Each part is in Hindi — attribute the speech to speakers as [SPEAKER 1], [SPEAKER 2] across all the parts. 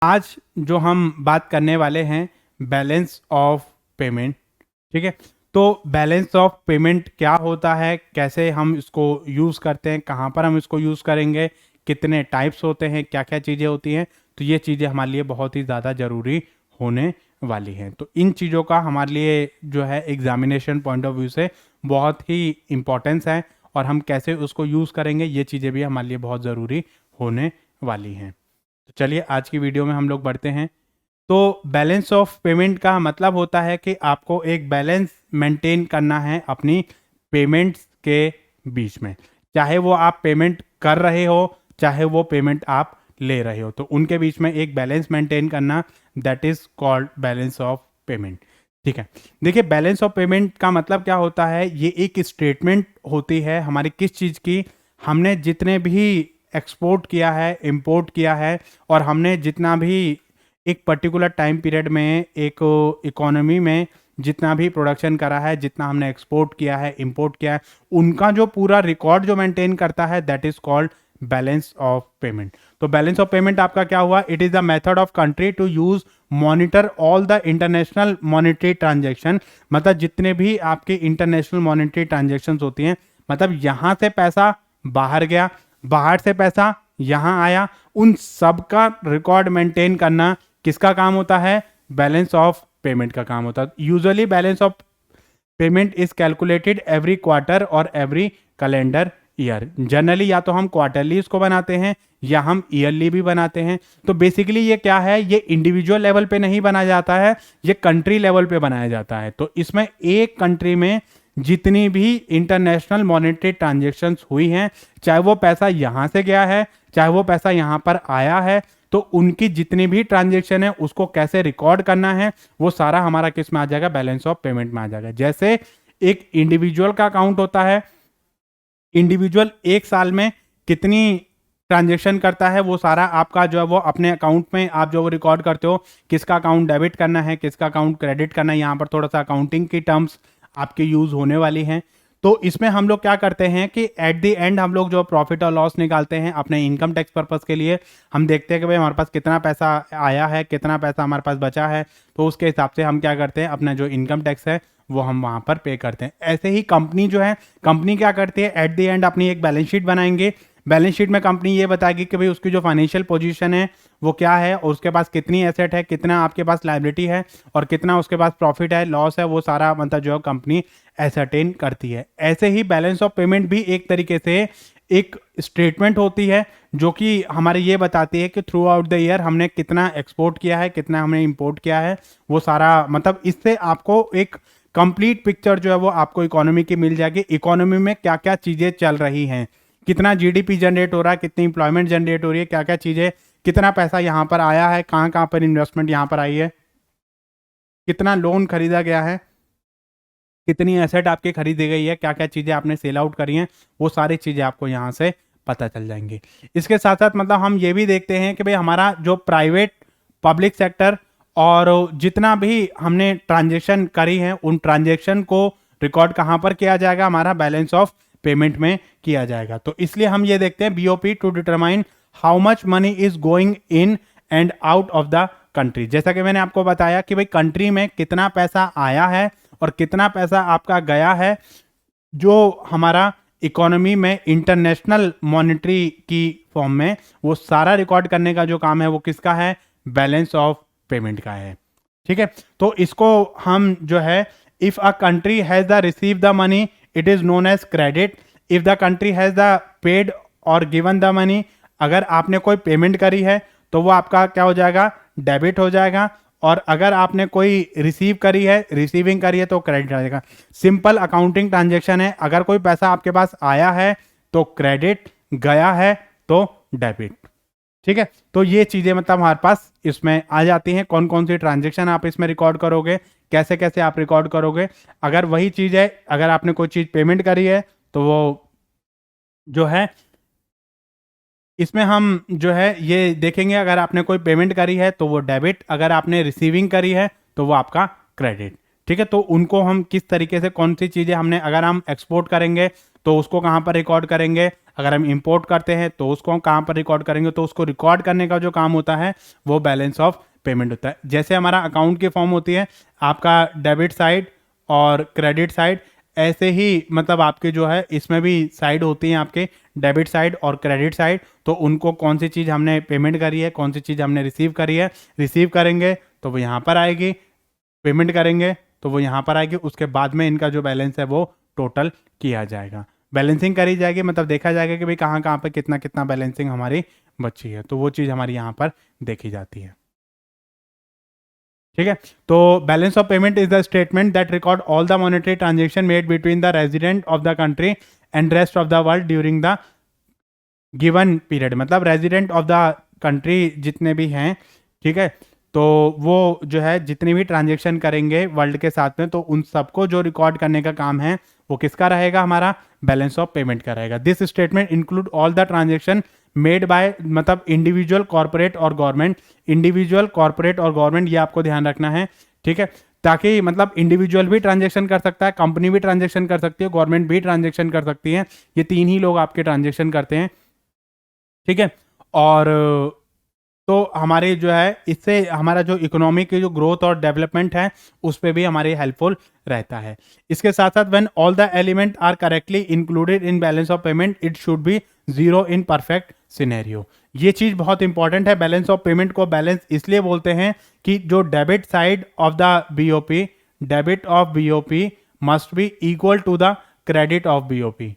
[SPEAKER 1] आज जो हम बात करने वाले हैं बैलेंस ऑफ पेमेंट। ठीक है, तो बैलेंस ऑफ पेमेंट क्या होता है, कैसे हम इसको यूज़ करते हैं, कहाँ पर हम इसको यूज़ करेंगे, कितने टाइप्स होते हैं, क्या क्या चीज़ें होती हैं, तो ये चीज़ें हमारे लिए बहुत ही ज़्यादा ज़रूरी होने वाली हैं। तो इन चीज़ों का हमारे लिए जो है एग्जामिनेशन पॉइंट ऑफ व्यू से बहुत ही इम्पोर्टेंस है, और हम कैसे उसको यूज़ करेंगे ये चीज़ें भी हमारे लिए बहुत ज़रूरी होने वाली हैं। तो चलिए आज की वीडियो में हम लोग बढ़ते हैं। तो बैलेंस ऑफ पेमेंट का मतलब होता है कि आपको एक बैलेंस मेंटेन करना है अपनी पेमेंट्स के बीच में, चाहे वो आप पेमेंट कर रहे हो, चाहे वो पेमेंट आप ले रहे हो, तो उनके बीच में एक बैलेंस मेंटेन करना, that is called balance of payment. ठीक है, देखिए बैलेंस ऑफ पेमेंट का मतलब क्या होता है, ये एक स्टेटमेंट होती है हमारी किस चीज़ की, हमने जितने भी एक्सपोर्ट किया है, इंपोर्ट किया है, और हमने जितना भी एक पर्टिकुलर टाइम पीरियड में एक इकोनॉमी में जितना भी प्रोडक्शन करा है, जितना हमने एक्सपोर्ट किया है, इंपोर्ट किया है, उनका जो पूरा रिकॉर्ड जो मेंटेन करता है, that is called balance of payment. तो बैलेंस ऑफ पेमेंट आपका क्या हुआ, it is the method of country to use monitor all the international monetary transaction. मतलब जितने भी आपके इंटरनेशनल मॉनिटरी ट्रांजेक्शन होती हैं, मतलब यहां से पैसा बाहर गया, बाहर से पैसा यहां आया, उन सब का रिकॉर्ड मेंटेन करना किसका काम होता है, बैलेंस ऑफ पेमेंट का काम होता है। Usually balance of payment is calculated every quarter और एवरी कैलेंडर ईयर। जनरली या तो हम क्वार्टरली इसको बनाते हैं या हम ईयरली भी बनाते हैं। तो बेसिकली ये क्या है, ये इंडिविजुअल लेवल पे नहीं बना जाता है, ये कंट्री लेवल पे बनाया जाता है। तो इसमें एक कंट्री में जितनी भी इंटरनेशनल मॉनेटरी ट्रांजेक्शन्स हुई हैं, चाहे वो पैसा यहां से गया है, चाहे वो पैसा यहां पर आया है, तो उनकी जितनी भी ट्रांजेक्शन है उसको कैसे रिकॉर्ड करना है, वो सारा हमारा किस में आ जाएगा, बैलेंस ऑफ पेमेंट में आ जाएगा। जैसे एक इंडिविजुअल का अकाउंट होता है, इंडिविजुअल एक साल में कितनी ट्रांजेक्शन करता है, वो सारा आपका जो है वो अपने अकाउंट में आप जो वो रिकॉर्ड करते हो, किसका अकाउंट डेबिट करना है, किसका अकाउंट क्रेडिट करना है। यहाँ पर थोड़ा सा अकाउंटिंग की टर्म्स आपके यूज होने वाली हैं। तो इसमें हम लोग क्या करते हैं कि एट द एंड हम लोग जो प्रॉफिट और लॉस निकालते हैं अपने इनकम टैक्स पर्पस के लिए, हम देखते हैं कि भाई हमारे पास कितना पैसा आया है, कितना पैसा हमारे पास बचा है, तो उसके हिसाब से हम क्या करते हैं, अपना जो इनकम टैक्स है वो हम वहां पर पे करते हैं। ऐसे ही कंपनी जो है, कंपनी क्या करती है, एट द एंड अपनी एक बैलेंस शीट बनाएंगे। बैलेंस शीट में कंपनी ये बताएगी कि भाई उसकी जो फाइनेंशियल पोजीशन है वो क्या है, और उसके पास कितनी एसेट है, कितना आपके पास लायबिलिटी है, और कितना उसके पास प्रॉफिट है, लॉस है, वो सारा मतलब जो है कंपनी एसरटेन करती है। ऐसे ही बैलेंस ऑफ पेमेंट भी एक तरीके से एक स्टेटमेंट होती है जो कि हमारे ये बताती है कि थ्रू आउट द ईयर हमने कितना एक्सपोर्ट किया है, कितना हमने इंपोर्ट किया है, वो सारा मतलब इससे आपको एक कंप्लीट पिक्चर जो है वो आपको इकोनॉमी की मिल जाएगी। इकोनॉमी में क्या क्या चीजें चल रही हैं, कितना जीडीपी जनरेट हो रहा है, कितनी इंप्लॉयमेंट जनरेट हो रही है, क्या क्या चीजें, कितना पैसा यहाँ पर आया है, कहाँ कहाँ पर इन्वेस्टमेंट यहाँ पर आई है, कितना लोन खरीदा गया है, कितनी एसेट आपकी खरीदी गई है, क्या क्या चीजें आपने सेल आउट करी हैं, वो सारी चीजें आपको यहाँ से पता चल जाएंगी। इसके साथ साथ मतलब हम ये भी देखते हैं कि भाई हमारा जो प्राइवेट पब्लिक सेक्टर और जितना भी हमने ट्रांजेक्शन करी है, उन ट्रांजेक्शन को रिकॉर्ड कहाँ पर किया जाएगा, हमारा बैलेंस ऑफ पेमेंट में किया जाएगा। तो इसलिए हम ये देखते हैं BOP to determine how much money is going in and out of the country. जैसा कि मैंने आपको बताया कि भाई कंट्री में कितना पैसा आया है और कितना पैसा आपका गया है, जो हमारा इकोनॉमी में इंटरनेशनल मॉनेटरी की फॉर्म में, वो सारा रिकॉर्ड करने का जो काम है वो किसका है, बैलेंस ऑफ पेमेंट का है। ठीक है, तो इसको हम जो है, if a country has the receive the money it is known as credit, if the country has the paid और गिवन द मनी, अगर आपने कोई पेमेंट करी है तो वो आपका क्या हो जाएगा, डेबिट हो जाएगा, और अगर आपने कोई रिसीव करी है, रिसीविंग करी है, तो क्रेडिट आ जाएगा। सिंपल अकाउंटिंग ट्रांजेक्शन है, अगर कोई पैसा आपके पास आया है तो क्रेडिट, गया है तो डेबिट। ठीक है, तो ये चीजें मतलब हमारे पास इसमें आ जाती हैं, कौन कौन सी ट्रांजेक्शन आप इसमें रिकॉर्ड करोगे, कैसे कैसे आप रिकॉर्ड करोगे। अगर वही चीज है, अगर आपने कोई चीज पेमेंट करी है तो वो जो है, इसमें हम जो है ये देखेंगे, अगर आपने कोई पेमेंट करी है तो वो डेबिट, अगर आपने रिसीविंग करी है तो वो आपका क्रेडिट। ठीक है, तो उनको हम किस तरीके से, कौन सी चीज़ें हमने, अगर हम एक्सपोर्ट करेंगे तो उसको कहाँ पर रिकॉर्ड करेंगे, अगर हम इंपोर्ट करते हैं तो उसको हम कहाँ पर रिकॉर्ड करेंगे, तो उसको रिकॉर्ड करने का जो काम होता है वो बैलेंस ऑफ पेमेंट होता है। जैसे हमारा अकाउंट की फॉर्म होती है, आपका डेबिट साइड और क्रेडिट साइड, ऐसे ही मतलब आपके जो है इसमें भी साइड होती हैं आपके डेबिट साइड और क्रेडिट साइड। तो उनको कौन सी चीज़ हमने पेमेंट करी है, कौन सी चीज़ हमने रिसीव करी है, रिसीव करेंगे तो वो यहाँ पर आएगी, पेमेंट करेंगे तो वो यहाँ पर आएगी, उसके बाद में इनका जो बैलेंस है वो टोटल किया जाएगा, बैलेंसिंग करी जाएगी, मतलब देखा जाएगा कि भाई कहाँ कहाँ पे कितना कितना बैलेंसिंग हमारी बची है, तो वो चीज़ हमारी यहाँ पर देखी जाती है। ठीक है, तो balance of payment is the statement that record all the monetary transaction made between the resident of the country and rest of the world during the given period, मतलब रेजिडेंट ऑफ द कंट्री जितने भी हैं, ठीक है, तो वो जो है जितनी भी ट्रांजेक्शन करेंगे वर्ल्ड के साथ में, तो उन सबको जो रिकॉर्ड करने का काम है वो किसका रहेगा, हमारा बैलेंस ऑफ पेमेंट का रहेगा। This statement include all the transaction made by, मतलब इंडिविजुअल, कॉर्पोरेट और गवर्नमेंट, इंडिविजुअल, कॉर्पोरेट और गवर्नमेंट, ये आपको ध्यान रखना है। ठीक है, ताकि मतलब इंडिविजुअल भी ट्रांजेक्शन कर सकता है, कंपनी भी ट्रांजेक्शन कर सकती है, गवर्नमेंट भी ट्रांजेक्शन कर सकती है, ये तीन ही लोग आपके ट्रांजेक्शन करते हैं। ठीक है, और तो हमारे जो है इससे हमारा जो इकोनॉमी की जो ग्रोथ और डेवलपमेंट है उस पर भी हमारे हेल्पफुल रहता है। इसके साथ साथ when all the element are correctly included in balance of payment it should be zero in perfect scenario. ये चीज बहुत इंपॉर्टेंट है। बैलेंस ऑफ पेमेंट को बैलेंस इसलिए बोलते हैं कि जो debit side of the BOP, debit of BOP must be equal to the credit of BOP,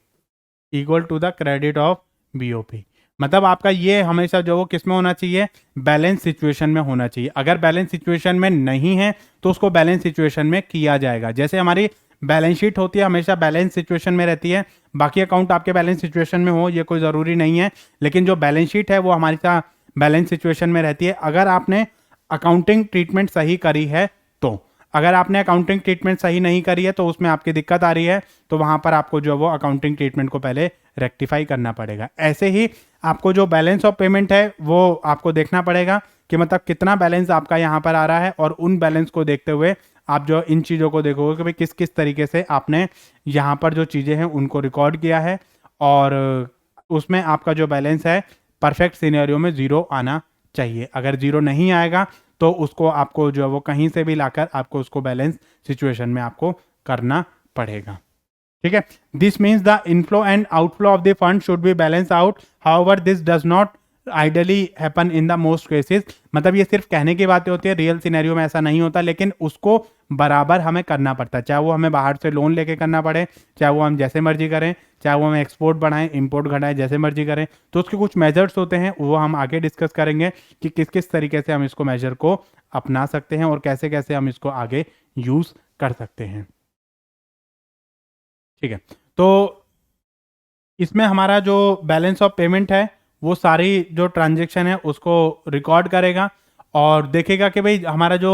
[SPEAKER 1] equal to the credit of BOP. मतलब आपका ये हमेशा जो वो किस में होना चाहिए, बैलेंस सिचुएशन में होना चाहिए। अगर बैलेंस सिचुएशन में नहीं है तो उसको बैलेंस सिचुएशन में किया जाएगा। जैसे हमारी बैलेंस शीट होती है हमेशा बैलेंस सिचुएशन में रहती है, बाकी अकाउंट आपके बैलेंस सिचुएशन में हो ये कोई ज़रूरी नहीं है, लेकिन जो बैलेंस शीट है वो हमारी साथ बैलेंस सिचुएशन में रहती है। अगर आपने अकाउंटिंग ट्रीटमेंट सही करी है तो, अगर आपने अकाउंटिंग ट्रीटमेंट सही नहीं करी है तो उसमें आपकी दिक्कत आ रही है, तो वहां पर आपको जो वो अकाउंटिंग ट्रीटमेंट को पहले रेक्टिफाई करना पड़ेगा। ऐसे ही आपको जो बैलेंस ऑफ पेमेंट है वो आपको देखना पड़ेगा कि मतलब कितना बैलेंस आपका यहाँ पर आ रहा है, और उन बैलेंस को देखते हुए आप जो इन चीज़ों को देखोगे कि भाई किस किस तरीके से आपने यहाँ पर जो चीज़ें हैं उनको रिकॉर्ड किया है, और उसमें आपका जो बैलेंस है परफेक्ट सिनेरियो में ज़ीरो आना चाहिए। अगर ज़ीरो नहीं आएगा तो उसको आपको जो है वो कहीं से भी लाकर आपको उसको बैलेंस सिचुएशन में आपको करना पड़ेगा। ठीक है, this means the inflow and outflow of the fund should be balance out, however this does not ideally happen in the most cases. मतलब ये सिर्फ कहने की बातें होती है, रियल सिनेरियो में ऐसा नहीं होता, लेकिन उसको बराबर हमें करना पड़ता है, चाहे वो हमें बाहर से लोन लेके करना पड़े, चाहे वो हम जैसे मर्जी करें, चाहे वो हम एक्सपोर्ट बढ़ाएं, इंपोर्ट घटाएं, जैसे मर्जी करें। तो उसके कुछ मेजर्स होते हैं, वो हम आगे डिस्कस करेंगे कि किस किस तरीके से हम इसको मेजर को अपना सकते हैं और कैसे कैसे हम इसको आगे यूज कर सकते हैं। ठीक है, तो इसमें हमारा जो बैलेंस ऑफ पेमेंट है वो सारी जो ट्रांजेक्शन है उसको रिकॉर्ड करेगा और देखेगा कि भाई हमारा जो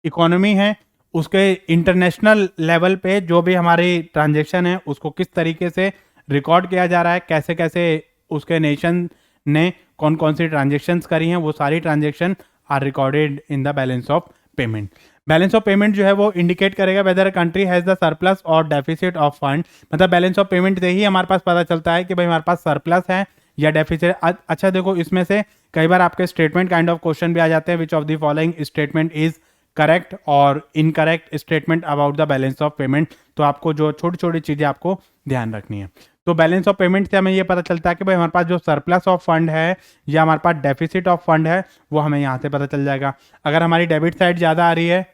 [SPEAKER 1] इकोनॉमी है उसके इंटरनेशनल लेवल पे जो भी हमारी ट्रांजेक्शन है उसको किस तरीके से रिकॉर्ड किया जा रहा है, कैसे कैसे उसके नेशन ने कौन कौन सी ट्रांजेक्शन्स करी हैं, वो सारी transaction are recorded in the balance of payment. Balance of payment जो है वो इंडिकेट करेगा whether country has the surplus और डेफिसिट ऑफ फंड। मतलब बैलेंस ऑफ पेमेंट से ही हमारे पास पता चलता है कि भाई हमारे पास सरप्लस है या डेफिसिट। अच्छा देखो, इसमें से कई बार आपके स्टेटमेंट काइंड ऑफ क्वेश्चन भी आ जाते हैं, which of the following statement is correct और incorrect statement about the balance of payment. तो आपको जो छोटी छोटी चीजें आपको ध्यान रखनी है। तो बैलेंस ऑफ पेमेंट से हमें ये पता चलता है कि भाई हमारे पास जो सरप्लस ऑफ फंड है या हमारे पास डेफिसिट ऑफ फंड है वो हमें यहाँ से पता चल जाएगा। अगर हमारी डेबिट साइड ज़्यादा आ रही है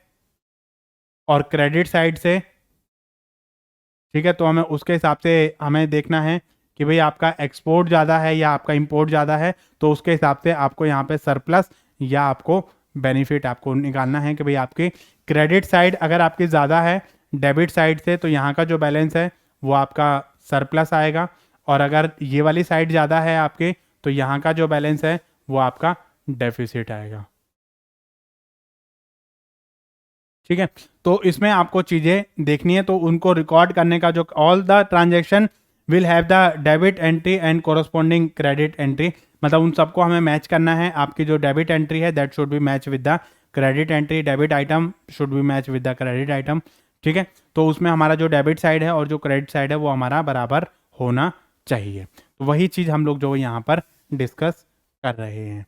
[SPEAKER 1] और क्रेडिट साइड से, ठीक है, तो हमें उसके हिसाब से हमें देखना है कि भाई आपका एक्सपोर्ट ज़्यादा है या आपका इंपोर्ट ज़्यादा है, तो उसके हिसाब से आपको यहाँ पे सरप्लस या आपको बेनिफिट आपको निकालना है कि भाई आपकी क्रेडिट साइड अगर आपकी ज़्यादा है डेबिट साइड से तो यहाँ का जो बैलेंस है वो आपका सरप्लस आएगा, और अगर ये वाली साइड ज़्यादा है आपके तो यहाँ का जो बैलेंस है वो आपका डेफिसिट आएगा। ठीक है, तो इसमें आपको चीज़ें देखनी है, तो उनको रिकॉर्ड करने का जो all the transaction will have the debit entry and corresponding credit entry. मतलब उन सबको हमें मैच करना है। आपकी जो डेबिट एंट्री है that should be match with the credit entry, debit item should be match with the credit item. ठीक है। तो उसमें हमारा जो डेबिट साइड है और जो क्रेडिट साइड है वो हमारा बराबर होना चाहिए। तो वही चीज़ हम लोग जो यहाँ पर डिस्कस कर रहे हैं।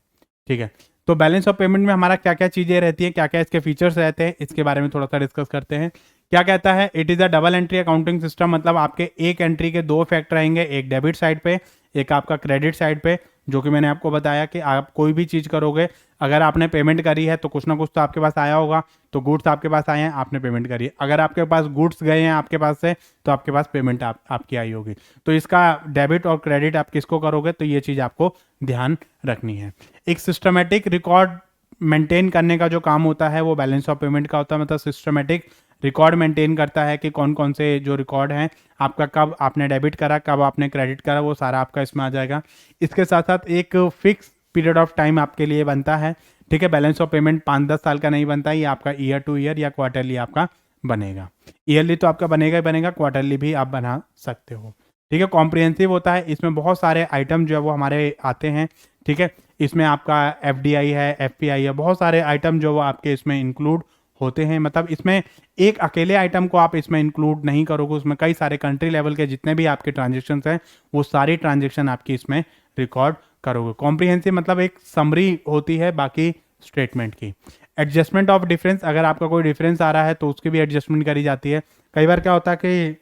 [SPEAKER 1] ठीक है। तो बैलेंस ऑफ पेमेंट में हमारा क्या क्या चीज़ें रहती हैं, क्या क्या इसके फीचर्स रहते हैं, इसके बारे में थोड़ा सा डिस्कस करते हैं। क्या कहता है, it is a double entry accounting system, मतलब आपके एक एंट्री के दो इफेक्ट रहेंगे, एक डेबिट साइड पे, एक आपका क्रेडिट साइड पे। जो कि मैंने आपको बताया कि आप कोई भी चीज़ करोगे, अगर आपने पेमेंट करी है तो कुछ ना कुछ तो आपके पास आया होगा, तो गुड्स आपके पास आए हैं, आपने पेमेंट करी है। अगर आपके पास गुड्स गए हैं आपके पास से, तो आपके पास पेमेंट आपकी आई होगी। तो इसका डेबिट और क्रेडिट आप किसको करोगे, तो ये चीज़ आपको ध्यान रखनी है। एक सिस्टमेटिक रिकॉर्ड मेंटेन करने का जो काम होता है वो बैलेंस ऑफ पेमेंट का होता है, मतलब सिस्टमेटिक रिकॉर्ड मेंटेन करता है कि कौन कौन से जो रिकॉर्ड हैं आपका, कब आपने डेबिट करा, कब आपने क्रेडिट करा, वो सारा आपका इसमें आ जाएगा। इसके साथ साथ एक फिक्स पीरियड ऑफ टाइम आपके लिए बनता है। ठीक है। बैलेंस ऑफ पेमेंट 5-10 साल का नहीं बनता, ये आपका ईयर टू ईयर या क्वार्टरली आपका बनेगा। ईयरली तो आपका बनेगा ही बनेगा, क्वार्टरली भी आप बना सकते हो। ठीक है। कॉम्प्रिहेंसिव होता है, इसमें बहुत सारे आइटम जो है वो हमारे आते हैं। ठीक है। इसमें आपका FDI है, FPI है, बहुत सारे आइटम जो वो आपके इसमें इंक्लूड होते हैं। मतलब इसमें एक अकेले आइटम को आप इसमें इंक्लूड नहीं करोगे, उसमें कई सारे कंट्री लेवल के जितने भी आपके ट्रांजेक्शन्स हैं वो सारी ट्रांजेक्शन आपकी इसमें रिकॉर्ड करोगे। कॉम्प्रिहेंसिव मतलब एक समरी होती है बाकी स्टेटमेंट की। एडजस्टमेंट ऑफ डिफरेंस, अगर आपका कोई डिफरेंस आ रहा है तो उसकी भी एडजस्टमेंट करी जाती है। कई बार क्या होता है कि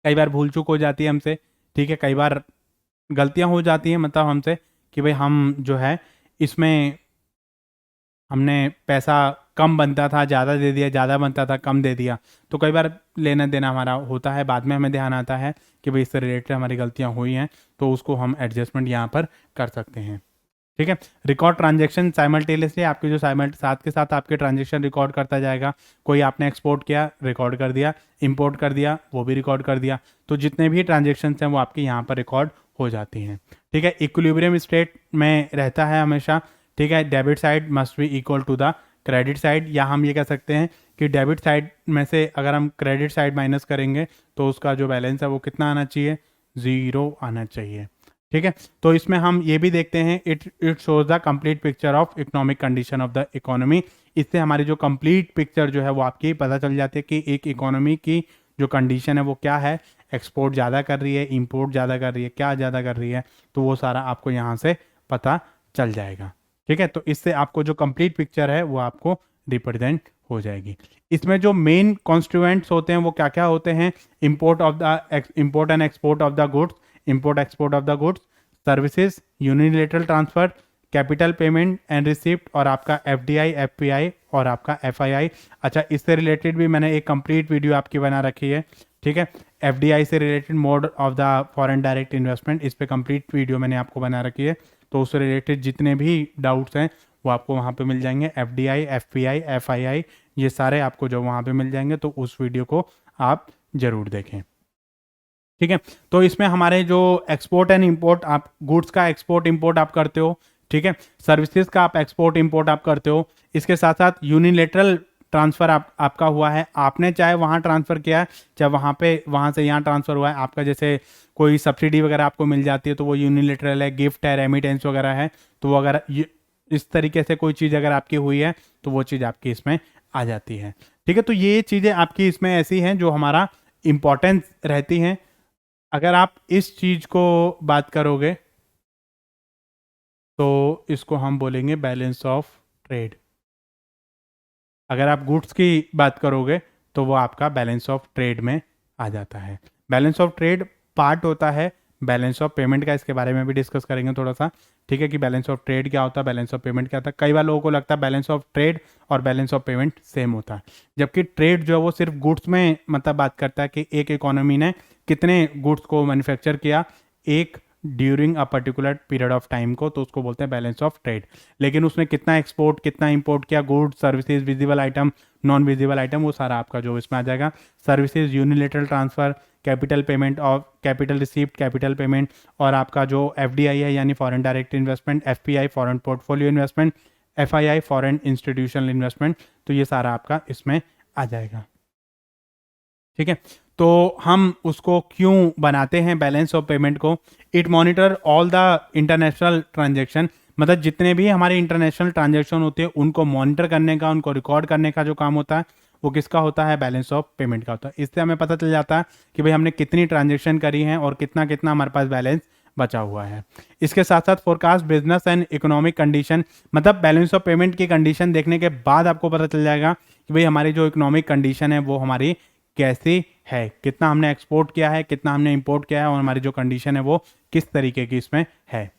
[SPEAKER 1] कई बार भूल चूक हो जाती है हमसे। ठीक है। कई बार गलतियां हो जाती हैं, मतलब हमसे, कि भाई हम जो है इसमें हमने पैसा कम बनता था ज़्यादा दे दिया, ज़्यादा बनता था कम दे दिया, तो कई बार लेना देना हमारा होता है, बाद में हमें ध्यान आता है कि भाई इससे रिलेटेड हमारी गलतियां हुई हैं, तो उसको हम एडजस्टमेंट यहाँ पर कर सकते हैं। ठीक है। रिकॉर्ड ट्रांजेक्शन साइमल्टेनियसली आपके जो साथ के साथ आपके ट्रांजेक्शन रिकॉर्ड करता जाएगा। कोई आपने एक्सपोर्ट किया, रिकॉर्ड कर दिया, इंपोर्ट कर दिया, वो भी रिकॉर्ड कर दिया। तो जितने भी ट्रांजेक्शन हैं वो आपके यहाँ पर रिकॉर्ड हो जाती हैं। ठीक है। इक्विलिब्रियम स्टेट में रहता है हमेशा। ठीक है। Debit side must be equal to the credit side, या हम ये कह सकते हैं कि डेबिट साइड में से अगर हम क्रेडिट साइड माइनस करेंगे तो उसका जो बैलेंस है वो कितना आना चाहिए, 0 आना चाहिए। ठीक है। तो इसमें हम ये भी देखते हैं, it shows the complete picture of economic condition of the economy. इससे हमारी जो कंप्लीट पिक्चर जो है वो आपकी पता चल जाती है कि एक इकोनॉमी की जो कंडीशन है वो क्या है, एक्सपोर्ट ज़्यादा कर रही है, इंपोर्ट ज़्यादा कर रही है, क्या ज़्यादा कर रही है, तो वो सारा आपको यहाँ से पता चल जाएगा। ठीक है। तो इससे आपको जो कंप्लीट पिक्चर है वो आपको रिप्रेजेंट हो जाएगी। इसमें जो मेन कॉन्स्टिट्यूएंट्स होते हैं वो क्या क्या होते हैं, import and export of the goods, import export of the goods, services, unilateral transfer, capital payment and receipt, और आपका FDI, FPI और आपका FII। अच्छा, इससे रिलेटेड भी मैंने एक कंप्लीट वीडियो आपकी बना रखी है। ठीक है। FDI से related mode of the foreign direct investment, इस पे कंप्लीट वीडियो मैंने आपको बना रखी है। तो उससे रिलेटेड जितने भी डाउट्स हैं वो आपको वहाँ पे मिल जाएंगे। FDI, FPI, FII ये सारे आपको जो वहाँ पे मिल जाएंगे, तो उस वीडियो को आप ज़रूर देखें। ठीक है। तो इसमें हमारे जो एक्सपोर्ट एंड इंपोर्ट, आप गुड्स का एक्सपोर्ट इंपोर्ट आप करते हो। ठीक है। सर्विसेज का आप एक्सपोर्ट इंपोर्ट आप करते हो। इसके साथ साथ यूनिलेटरल ट्रांसफ़र आपका हुआ है, आपने चाहे वहाँ ट्रांसफ़र किया है, चाहे वहाँ से यहाँ ट्रांसफ़र हुआ है आपका। जैसे कोई सब्सिडी वगैरह आपको मिल जाती है तो वो यूनिलेटरल है, गिफ्ट है, रेमिटेंस वगैरह है, तो वो अगर इस तरीके से कोई चीज़ अगर आपकी हुई है तो वो चीज़ आपकी इसमें आ जाती है। ठीक है। तो ये चीज़ें आपकी इसमें ऐसी हैं जो हमारा इम्पोर्टेंस रहती हैं। अगर आप इस चीज़ को बात करोगे तो इसको हम बोलेंगे बैलेंस ऑफ ट्रेड। अगर आप गुड्स की बात करोगे तो वो आपका बैलेंस ऑफ ट्रेड में आ जाता है। बैलेंस ऑफ ट्रेड पार्ट होता है बैलेंस ऑफ पेमेंट का, इसके बारे में भी डिस्कस करेंगे थोड़ा सा। ठीक है। कि बैलेंस ऑफ ट्रेड क्या होता है, बैलेंस ऑफ पेमेंट क्या होता है। कई बार लोगों को लगता है बैलेंस ऑफ ट्रेड और बैलेंस ऑफ पेमेंट सेम होता है, जबकि ट्रेड जो है वो सिर्फ गुड्स में मतलब बात करता है कि एक इकोनॉमी ने कितने गुड्स को मैन्युफैक्चर किया एक during a particular period of time को, तो उसको बोलते हैं बैलेंस ऑफ ट्रेड। लेकिन उसने कितना एक्सपोर्ट कितना इंपोर्ट किया, goods, services, visible item, non visible item, वो सारा आपका जो इसमें आ जाएगा। Services, unilateral transfer, capital payment और कैपिटल रिसीप्ट, कैपिटल पेमेंट, और आपका जो FDI है यानी foreign direct investment, FPI foreign portfolio investment, FII foreign institutional investment, तो ये सारा आपका इसमें आ जाएगा। ठीक है। तो हम उसको क्यों बनाते हैं बैलेंस ऑफ पेमेंट को, it monitor all the international transaction, मतलब जितने भी हमारे इंटरनेशनल ट्रांजेक्शन होते हैं उनको मॉनिटर करने का, उनको रिकॉर्ड करने का जो काम होता है वो किसका होता है, बैलेंस ऑफ पेमेंट का होता है। इससे हमें पता चल जाता है कि भाई हमने कितनी ट्रांजेक्शन करी है और कितना कितना हमारे पास बैलेंस बचा हुआ है। इसके साथ साथ forecast business and economic condition, मतलब बैलेंस ऑफ पेमेंट की कंडीशन देखने के बाद आपको पता चल जाएगा कि भाई हमारी जो इकोनॉमिक कंडीशन है वो हमारी कैसी है, कितना हमने एक्सपोर्ट किया है, कितना हमने इंपोर्ट किया है और हमारी जो कंडीशन है वो किस तरीके की इसमें है।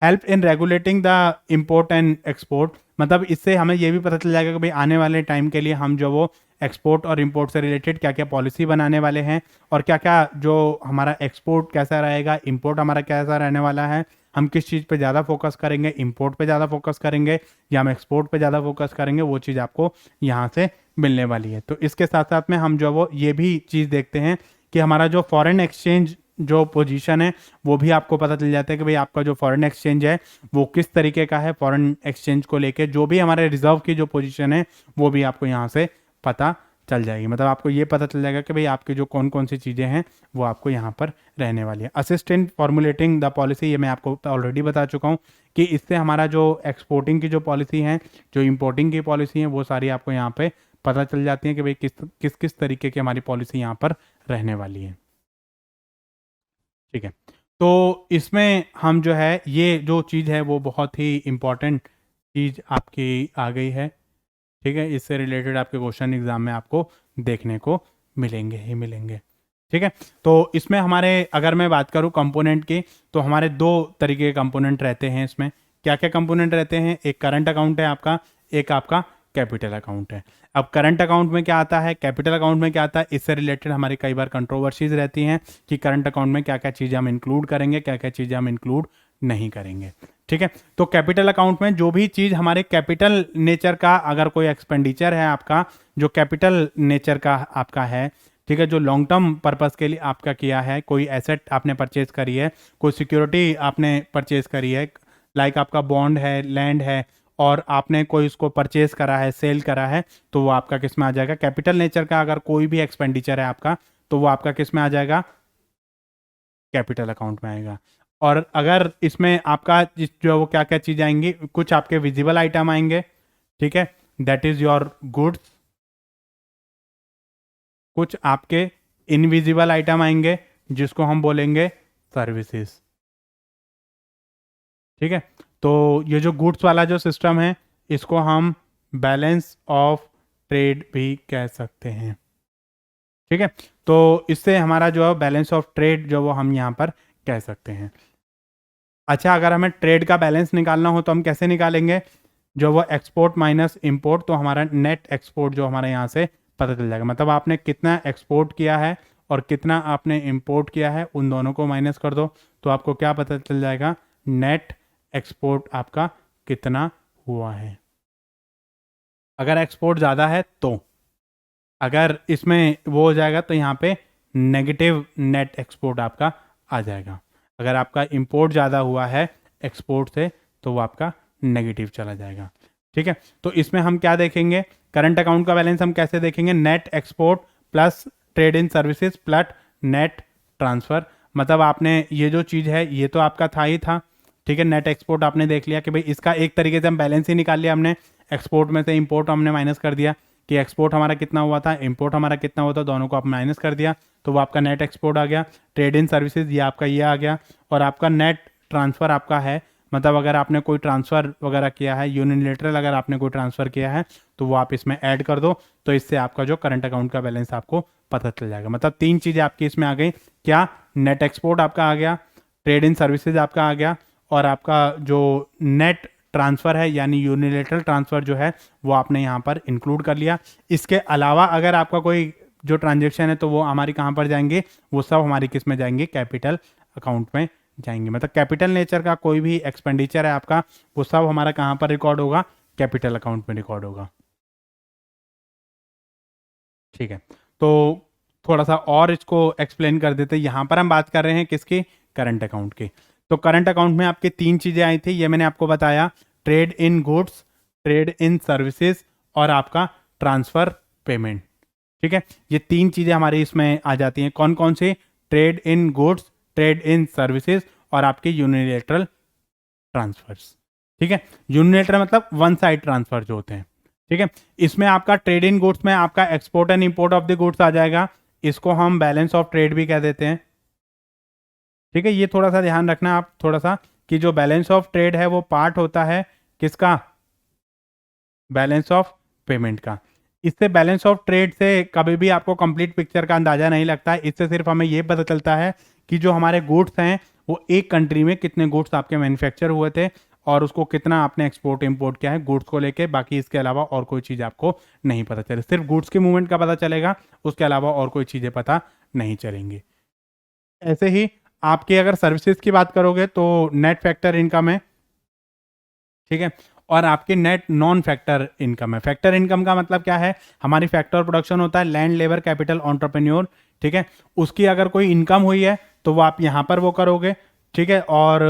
[SPEAKER 1] Help in regulating the import and export, मतलब इससे हमें ये भी पता चल जाएगा कि भाई आने वाले टाइम के लिए हम जो वो एक्सपोर्ट और इंपोर्ट से रिलेटेड क्या क्या पॉलिसी बनाने वाले हैं और क्या क्या जो हमारा एक्सपोर्ट कैसा रहेगा, इंपोर्ट हमारा कैसा रहने वाला है, हम किस चीज़ पे ज़्यादा फोकस करेंगे, इंपोर्ट पे ज़्यादा फोकस करेंगे या हम एक्सपोर्ट पे ज़्यादा फोकस करेंगे, वो चीज़ आपको यहाँ से मिलने वाली है। तो इसके साथ साथ में हम जो वो ये भी चीज़ देखते हैं कि हमारा जो फॉरेन एक्सचेंज जो पोजीशन है वो भी आपको पता चल जाता है कि भाई आपका जो फॉरेन एक्सचेंज है वो किस तरीके का है। फॉरेन एक्सचेंज को लेके जो भी हमारे रिजर्व की जो पोजीशन है वो भी आपको यहाँ से पता चल जाएगी, मतलब आपको ये पता चल जाएगा कि भाई आपकी जो कौन कौन सी चीज़ें हैं वो आपको यहाँ पर रहने वाली है। असिस्टेंट फॉर्मुलेटिंग द पॉलिसी, ये मैं आपको ऑलरेडी बता चुका हूँ कि इससे हमारा जो एक्सपोर्टिंग की जो पॉलिसी है, जो इंपोर्टिंग की पॉलिसी है, वो सारी आपको यहाँ पे पता चल जाती है कि भाई किस किस तरीके की हमारी पॉलिसी यहाँ पर रहने वाली है। ठीक है, तो इसमें हम जो है ये जो चीज़ है वो बहुत ही इम्पॉर्टेंट चीज़ आपकी आ गई है। ठीक है, इससे रिलेटेड आपके क्वेश्चन एग्जाम में आपको देखने को मिलेंगे ही मिलेंगे। ठीक है, तो इसमें हमारे अगर मैं बात करूं कंपोनेंट की, तो हमारे दो तरीके के कंपोनेंट रहते हैं। इसमें क्या क्या कंपोनेंट रहते हैं, एक करंट अकाउंट है आपका, एक आपका कैपिटल अकाउंट है। अब करंट अकाउंट में क्या आता है, कैपिटल अकाउंट में क्या आता है, इससे रिलेटेड हमारी कई बार कंट्रोवर्सीज रहती हैं कि करंट अकाउंट में क्या क्या चीज़ें हम इंक्लूड करेंगे, क्या क्या चीज़ें हम इंक्लूड नहीं करेंगे। ठीक है, तो कैपिटल अकाउंट में जो भी चीज़ हमारे कैपिटल नेचर का, अगर कोई एक्सपेंडिचर है आपका जो कैपिटल नेचर का आपका है, ठीक है, जो लॉन्ग टर्म पर्पस के लिए आपका किया है, कोई एसेट आपने परचेज करी है, कोई सिक्योरिटी आपने परचेज करी है, लाइक आपका बॉन्ड है, लैंड है, और आपने कोई उसको परचेज करा है, सेल करा है, तो वो आपका किस में आ जाएगा, कैपिटल नेचर का अगर कोई भी एक्सपेंडिचर है आपका तो वो आपका किस में आ जाएगा, कैपिटल अकाउंट में आएगा। और अगर इसमें आपका जो वो क्या क्या चीज़ आएंगी, कुछ आपके विजिबल आइटम आएंगे, ठीक है, दैट इज योर गुड्स, कुछ आपके इनविजिबल आइटम आएंगे जिसको हम बोलेंगे सर्विसेज। ठीक है, तो ये जो गुड्स वाला जो सिस्टम है इसको हम बैलेंस ऑफ ट्रेड भी कह सकते हैं। ठीक है, तो इससे हमारा जो है बैलेंस ऑफ ट्रेड जो वो हम यहाँ पर कह सकते हैं। अच्छा, अगर हमें ट्रेड का बैलेंस निकालना हो तो हम कैसे निकालेंगे, जो वो एक्सपोर्ट माइनस इंपोर्ट, तो हमारा नेट एक्सपोर्ट जो हमारे यहाँ से पता चल जाएगा, मतलब आपने कितना एक्सपोर्ट किया है और कितना आपने इंपोर्ट किया है, उन दोनों को माइनस कर दो तो आपको क्या पता चल जाएगा, नेट एक्सपोर्ट आपका कितना हुआ है। अगर एक्सपोर्ट ज़्यादा है तो, अगर इसमें वो हो जाएगा तो यहाँ पे नेगेटिव नेट एक्सपोर्ट आपका आ जाएगा। अगर आपका इंपोर्ट ज़्यादा हुआ है एक्सपोर्ट से तो वो आपका नेगेटिव चला जाएगा। ठीक है, तो इसमें हम क्या देखेंगे, करंट अकाउंट का बैलेंस हम कैसे देखेंगे, net export plus trade in services plus net transfer, मतलब आपने ये जो चीज़ है ये तो आपका था ही था। ठीक है, नेट एक्सपोर्ट आपने देख लिया कि भाई इसका एक तरीके से हम बैलेंस ही निकाल लिया, हमने एक्सपोर्ट में से इंपोर्ट हमने माइनस कर दिया कि एक्सपोर्ट हमारा कितना हुआ था, इंपोर्ट हमारा कितना हुआ था, दोनों को आप माइनस कर दिया तो वो आपका नेट एक्सपोर्ट आ गया। ट्रेड इन सर्विसेज ये आपका ये आ गया, और आपका नेट ट्रांसफ़र आपका है, मतलब अगर आपने कोई ट्रांसफ़र वगैरह किया है, यूनिलेटरल अगर आपने कोई ट्रांसफ़र किया है तो वो आप इसमें ऐड कर दो, तो इससे आपका जो करंट अकाउंट का बैलेंस आपको पता चल जाएगा। मतलब तीन चीज़ें आपकी इसमें आ गई, क्या, नेट एक्सपोर्ट आपका आ गया, ट्रेड इन सर्विसेज आपका आ गया, और आपका जो नेट ट्रांसफ़र है यानी यूनिलेटरल ट्रांसफ़र जो है वो आपने यहाँ पर इंक्लूड कर लिया। इसके अलावा अगर आपका कोई जो ट्रांजेक्शन है तो वो हमारी कहाँ पर जाएंगे, वो सब हमारी किस में जाएंगे, कैपिटल अकाउंट में जाएंगे। मतलब कैपिटल नेचर का कोई भी एक्सपेंडिचर है आपका वो सब हमारा कहाँ पर रिकॉर्ड होगा, कैपिटल अकाउंट में रिकॉर्ड होगा। ठीक है, तो थोड़ा सा और इसको एक्सप्लेन कर देते हैं। यहाँ पर हम बात कर रहे हैं किसकी, करंट अकाउंट की। तो करंट अकाउंट में आपके तीन चीज़ें आई थी, ये मैंने आपको बताया, trade in goods, trade in services और आपका ट्रांसफ़र पेमेंट। ठीक है, ये तीन चीज़ें हमारी इसमें आ जाती हैं। कौन कौन सी, trade in goods, trade in services और आपके यूनिलेटरल ट्रांसफर्स। ठीक है, यूनिलेटरल मतलब वन साइड ट्रांसफर जो होते हैं। ठीक है। इसमें आपका ट्रेड इन गुड्स में आपका export and import of the goods आ जाएगा, इसको हम बैलेंस ऑफ ट्रेड भी कह देते हैं। ठीक है, ये थोड़ा सा ध्यान रखना आप थोड़ा सा कि जो बैलेंस ऑफ ट्रेड है वो पार्ट होता है किसका, बैलेंस ऑफ पेमेंट का। इससे बैलेंस ऑफ ट्रेड से कभी भी आपको कंप्लीट पिक्चर का अंदाजा नहीं लगता है, इससे सिर्फ हमें ये पता चलता है कि जो हमारे गुड्स हैं वो एक कंट्री में कितने गुड्स आपके मैन्युफैक्चर हुए थे और उसको कितना आपने एक्सपोर्ट इंपोर्ट किया है गुड्स को लेके, बाकी इसके अलावा और कोई चीज़ आपको नहीं पता चले, सिर्फ गुड्स की मूवमेंट का पता चलेगा, उसके अलावा और कोई चीज़ें पता नहीं चलेंगी। ऐसे ही आपके अगर सर्विसेज की बात करोगे तो नेट फैक्टर इनकम है, ठीक है, और आपकी नेट नॉन फैक्टर इनकम है। फैक्टर इनकम का मतलब क्या है, हमारी फैक्टर प्रोडक्शन होता है लैंड लेबर कैपिटल एंटरप्रेन्योर, ठीक है, उसकी अगर कोई इनकम हुई है तो वो आप यहाँ पर वो करोगे, ठीक है। और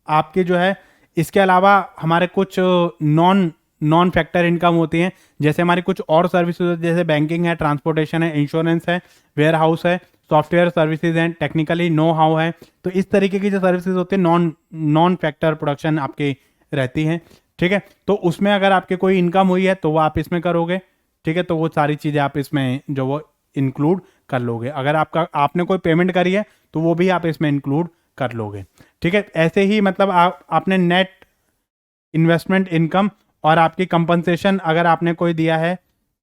[SPEAKER 1] आपके जो है इसके अलावा हमारे कुछ नॉन नॉन फैक्टर इनकम होती हैं, जैसे हमारी कुछ और सर्विसेज जैसे बैंकिंग है, ट्रांसपोर्टेशन है, इंश्योरेंस है, वेयर हाउस है, सॉफ्टवेयर सर्विसेज हैं, टेक्निकली नो हाउ है। तो इस तरीके की जो सर्विसेज होती है नॉन नॉन फैक्टर प्रोडक्शन आपकी रहती हैं, ठीक है। तो उसमें अगर आपके कोई इनकम हुई है तो वो आप इसमें करोगे, ठीक है, तो वो सारी चीज़ें आप इसमें जो वो इंक्लूड कर लोगे। अगर आपका आपने कोई पेमेंट करी है तो वो भी आप इसमें इंक्लूड कर लोगे, ठीक है। ऐसे ही मतलब आपने नेट इन्वेस्टमेंट इनकम और आपकी कंपनसेशन अगर आपने कोई दिया है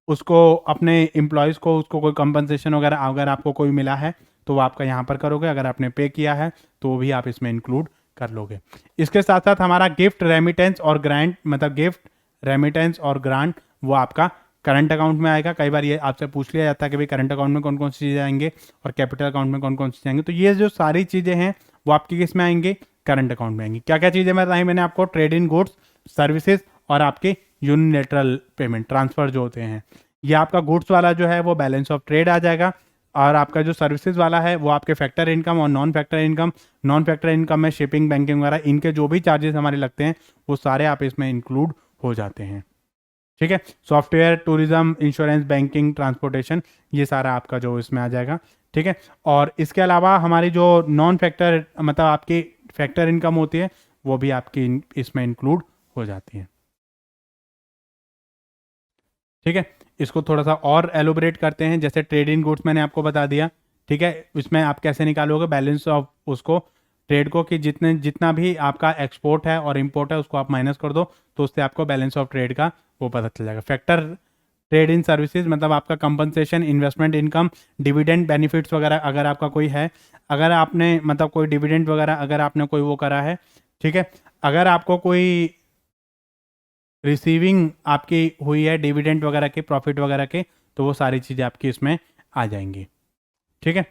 [SPEAKER 1] उसको अपने एम्प्लॉयज़ को, उसको कोई कंपनसेशन वगैरह अगर आपको कोई मिला है तो वो आपका यहाँ पर करोगे, अगर आपने पे किया है तो वो भी आप इसमें इंक्लूड कर लोगे। इसके साथ साथ हमारा गिफ्ट रेमिटेंस और ग्रांट, मतलब गिफ्ट रेमिटेंस और ग्रांट वो आपका करंट अकाउंट में आएगा। कई बार ये आपसे पूछ लिया जाता है कि भाई करंट अकाउंट में कौन कौन सी चीज़ें आएंगे और कैपिटल अकाउंट में कौन कौन सी आएंगे, तो ये जो सारी चीज़ें हैं वो आपकी किस में आएंगी, करंट अकाउंट में आएंगी। क्या क्या चीज़ें बताई मैंने आपको, ट्रेड इन गुड्स सर्विसेज और आपके यूनिलेटरल पेमेंट ट्रांसफर जो होते हैं। ये आपका गुड्स वाला जो है वो बैलेंस ऑफ ट्रेड आ जाएगा, और आपका जो सर्विसेज वाला है वो आपके फैक्टर इनकम और non factor income. Non factor income में शिपिंग, बैंकिंग वगैरह इनके जो भी चार्जेस हमारे लगते हैं वो सारे आप इसमें इंक्लूड हो जाते हैं, ठीक है। Software, tourism, insurance, banking, transportation, ये सारा आपका जो इसमें आ जाएगा, ठीक है। और इसके अलावा हमारी जो नॉन फैक्टर मतलब आपकी फैक्टर इनकम होती है वो भी आपकी इसमें इंक्लूड हो जाती है, ठीक है। इसको थोड़ा सा और एलोबरेट करते हैं, जैसे ट्रेड इन गुड्स मैंने आपको बता दिया, ठीक है। इसमें आप कैसे निकालोगे बैलेंस ऑफ उसको ट्रेड को, कि जितना भी आपका एक्सपोर्ट है और इंपोर्ट है उसको आप माइनस कर दो तो उससे आपको बैलेंस ऑफ ट्रेड का वो पता चल जाएगा। फैक्टर ट्रेड इन सर्विसेज मतलब आपका compensation, investment income, dividend benefits वगैरह अगर आपका कोई है, अगर आपने मतलब कोई डिविडेंड वगैरह अगर आपने कोई वो करा है, ठीक है, अगर आपको कोई रिसीविंग आपकी हुई है डिविडेंड वगैरह के, प्रॉफिट वगैरह के, तो वो सारी चीज़ें आपकी इसमें आ जाएंगी, ठीक है।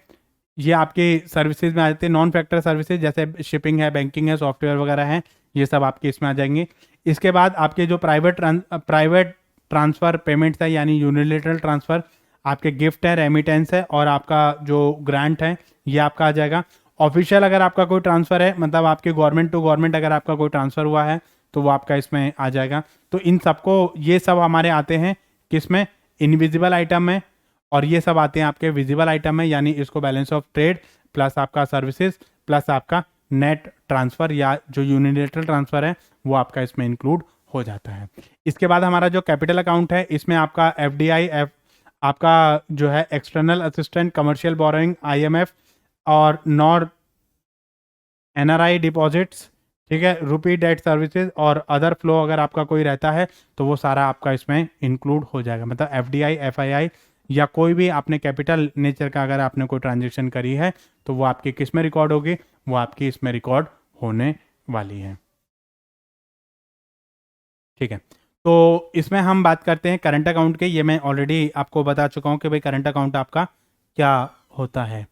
[SPEAKER 1] ये आपकी सर्विसेज में आ जाती है। नॉन फैक्टर सर्विसेज जैसे शिपिंग है, बैंकिंग है, सॉफ्टवेयर वगैरह है, ये सब आपके इसमें आ जाएंगे। इसके बाद आपके जो प्राइवेट ट्रांसफ़र पेमेंट्स है यानी यूनिलेटरल ट्रांसफ़र, आपके गिफ्ट है, रेमिटेंस है और आपका जो ग्रांट है ये आपका आ जाएगा। ऑफिशियल अगर आपका कोई ट्रांसफ़र है मतलब आपके गवर्नमेंट टू गवर्नमेंट अगर आपका कोई ट्रांसफ़र हुआ है तो वो आपका इसमें आ जाएगा। तो इन सबको ये सब हमारे आते हैं किस में, इनविजिबल आइटम में, और ये सब आते हैं आपके विजिबल आइटम में, यानी इसको बैलेंस ऑफ ट्रेड प्लस आपका सर्विसेज प्लस आपका नेट ट्रांसफ़र या जो यूनिलेटरल ट्रांसफ़र है वो आपका इसमें इंक्लूड हो जाता है। इसके बाद हमारा जो कैपिटल अकाउंट है इसमें आपका एफडीआई, आपका जो है external assistant, commercial borrowing, IMF और नॉर एनआरआई डिपॉजिट्स, ठीक है, रुपी डेट सर्विसेज और अदर फ्लो अगर आपका कोई रहता है तो वो सारा आपका इसमें इंक्लूड हो जाएगा। मतलब एफडीआई, एफआईआई या कोई भी आपने कैपिटल नेचर का अगर आपने कोई ट्रांजेक्शन करी है तो वो आपकी किस में रिकॉर्ड होगी, वो आपकी इसमें रिकॉर्ड होने वाली है, ठीक है। तो इसमें हम बात करते हैं करंट अकाउंट के। ये मैं ऑलरेडी आपको बता चुका हूँ कि भाई करंट अकाउंट आपका क्या होता है,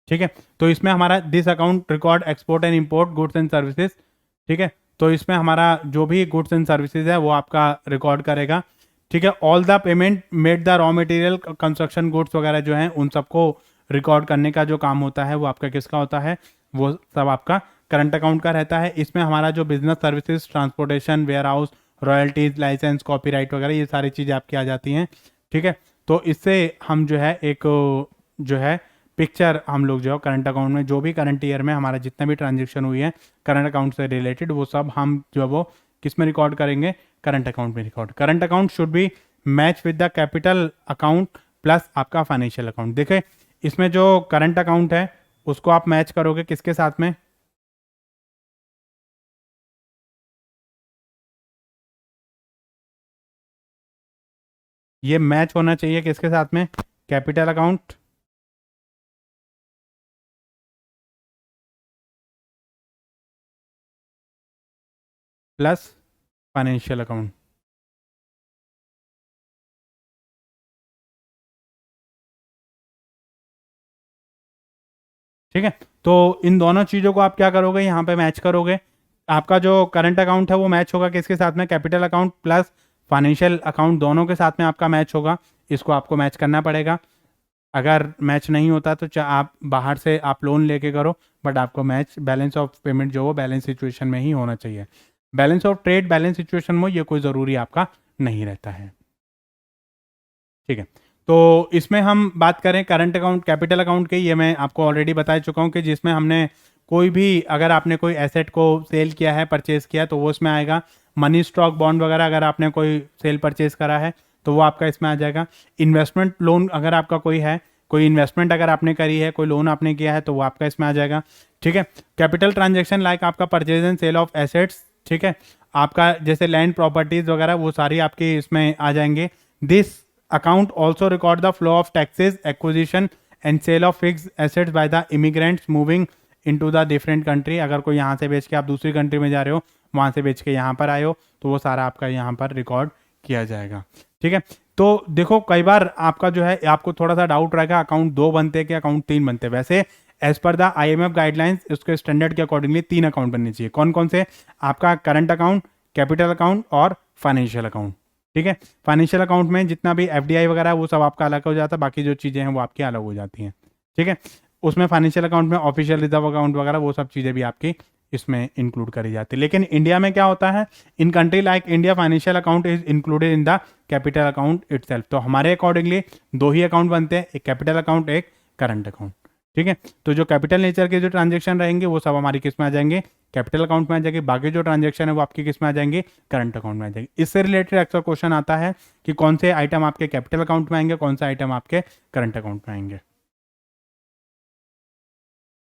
[SPEAKER 1] ठीक है। तो इसमें हमारा this account record export and import goods and services, ठीक है। तो इसमें हमारा जो भी गुड्स एंड सर्विसेज है वो आपका रिकॉर्ड करेगा, ठीक है। All the payment made the raw material, construction goods वगैरह जो हैं उन सबको रिकॉर्ड करने का जो काम होता है वो आपका किसका होता है, वो सब आपका करंट अकाउंट का रहता है। इसमें हमारा जो business services, transportation, warehouse, royalties, licence, copyright वगैरह ये सारी चीज़ें आपकी आ जाती हैं, ठीक है। तो इससे हम जो है एक जो है पिक्चर हम लोग जो है करंट अकाउंट में जो भी करंट ईयर में हमारा जितना भी ट्रांजेक्शन हुई है करंट अकाउंट से रिलेटेड वो सब हम जो है वो किस में रिकॉर्ड करेंगे, करंट अकाउंट में record. Current account should be match with the capital account plus आपका फाइनेंशियल अकाउंट। देखिए इसमें जो करंट अकाउंट है उसको आप मैच करोगे किसके साथ में, ये मैच होना चाहिए किसके साथ में, capital account plus financial account. ठीक है, तो इन दोनों चीज़ों को आप क्या करोगे, यहाँ पे मैच करोगे। आपका जो करंट अकाउंट है वो मैच होगा किसके साथ में, capital account plus financial account, दोनों के साथ में आपका मैच होगा। इसको आपको मैच करना पड़ेगा। अगर मैच नहीं होता तो आप बाहर से आप लोन लेके करो, बट आपको मैच बैलेंस ऑफ पेमेंट जो वो बैलेंस सिचुएशन में ही होना चाहिए। Balance of trade balance situation में ये कोई ज़रूरी आपका नहीं रहता है। ठीक है, तो इसमें हम बात करें करंट अकाउंट कैपिटल अकाउंट की, ये मैं आपको ऑलरेडी बता चुका हूँ कि जिसमें हमने कोई भी अगर आपने कोई एसेट को सेल किया है, परचेज किया, तो वो इसमें आएगा। मनी स्टॉक बॉन्ड वगैरह अगर आपने कोई सेल परचेज करा है तो वो आपका इसमें आ जाएगा। इन्वेस्टमेंट लोन अगर आपका कोई है, कोई इन्वेस्टमेंट अगर आपने करी है, कोई लोन आपने किया है, तो वो आपका इसमें आ जाएगा। ठीक है, कैपिटल ट्रांजेक्शन लाइक आपका purchase and sale of assets, ठीक है, आपका जैसे लैंड प्रॉपर्टीज वगैरह वो सारी आपकी इसमें आ जाएंगे। This account also record the flow of taxes, acquisition and sale of fix assets by the immigrants moving into the different country. अगर कोई यहाँ से बेच के आप दूसरी कंट्री में जा रहे हो, वहाँ से बेच के यहाँ पर आए हो, तो वो सारा आपका यहाँ पर रिकॉर्ड किया जाएगा। ठीक है, तो देखो कई बार आपका जो है आपको थोड़ा सा डाउट रहेगा अकाउंट 2 बनते हैं कि अकाउंट 3 बनते हैं। वैसे एज पर द IMF गाइडलाइंस उसके स्टैंडर्ड के अकॉर्डिंगली 3 अकाउंट बनने चाहिए। कौन कौन से, आपका करंट अकाउंट, कैपिटल अकाउंट और फाइनेंशियल अकाउंट। ठीक है, फाइनेंशियल अकाउंट में जितना भी FDI वगैरह वो सब आपका अलग हो जाता है, बाकी जो चीज़ें हैं वो आपकी अलग हो जाती हैं। ठीक है, उसमें फाइनेंशियल अकाउंट में ऑफिशियल रिजर्व अकाउंट वगैरह वो सब चीज़ें भी आपकी इसमें इंक्लूड करी जाती है। लेकिन इंडिया में क्या होता है, in country like India financial account is included in the capital account itself. तो हमारे अकॉर्डिंगली 2 ही अकाउंट बनते हैं, एक कैपिटल अकाउंट, एक करंट अकाउंट। ठीक है, तो जो कैपिटल नेचर के जो ट्रांजेक्शन रहेंगे वो सब हमारी किस में आ जाएंगे, कैपिटल अकाउंट में आ जाएंगे। बाकी जो ट्रांजेक्शन है वो आपकी किस में आ जाएंगे, करंट अकाउंट में आ जाएंगे। इससे रिलेटेड अक्सर क्वेश्चन आता है कि कौन से आइटम आपके कैपिटल अकाउंट में आएंगे, कौन सा आइटम आपके करंट अकाउंट में आएंगे।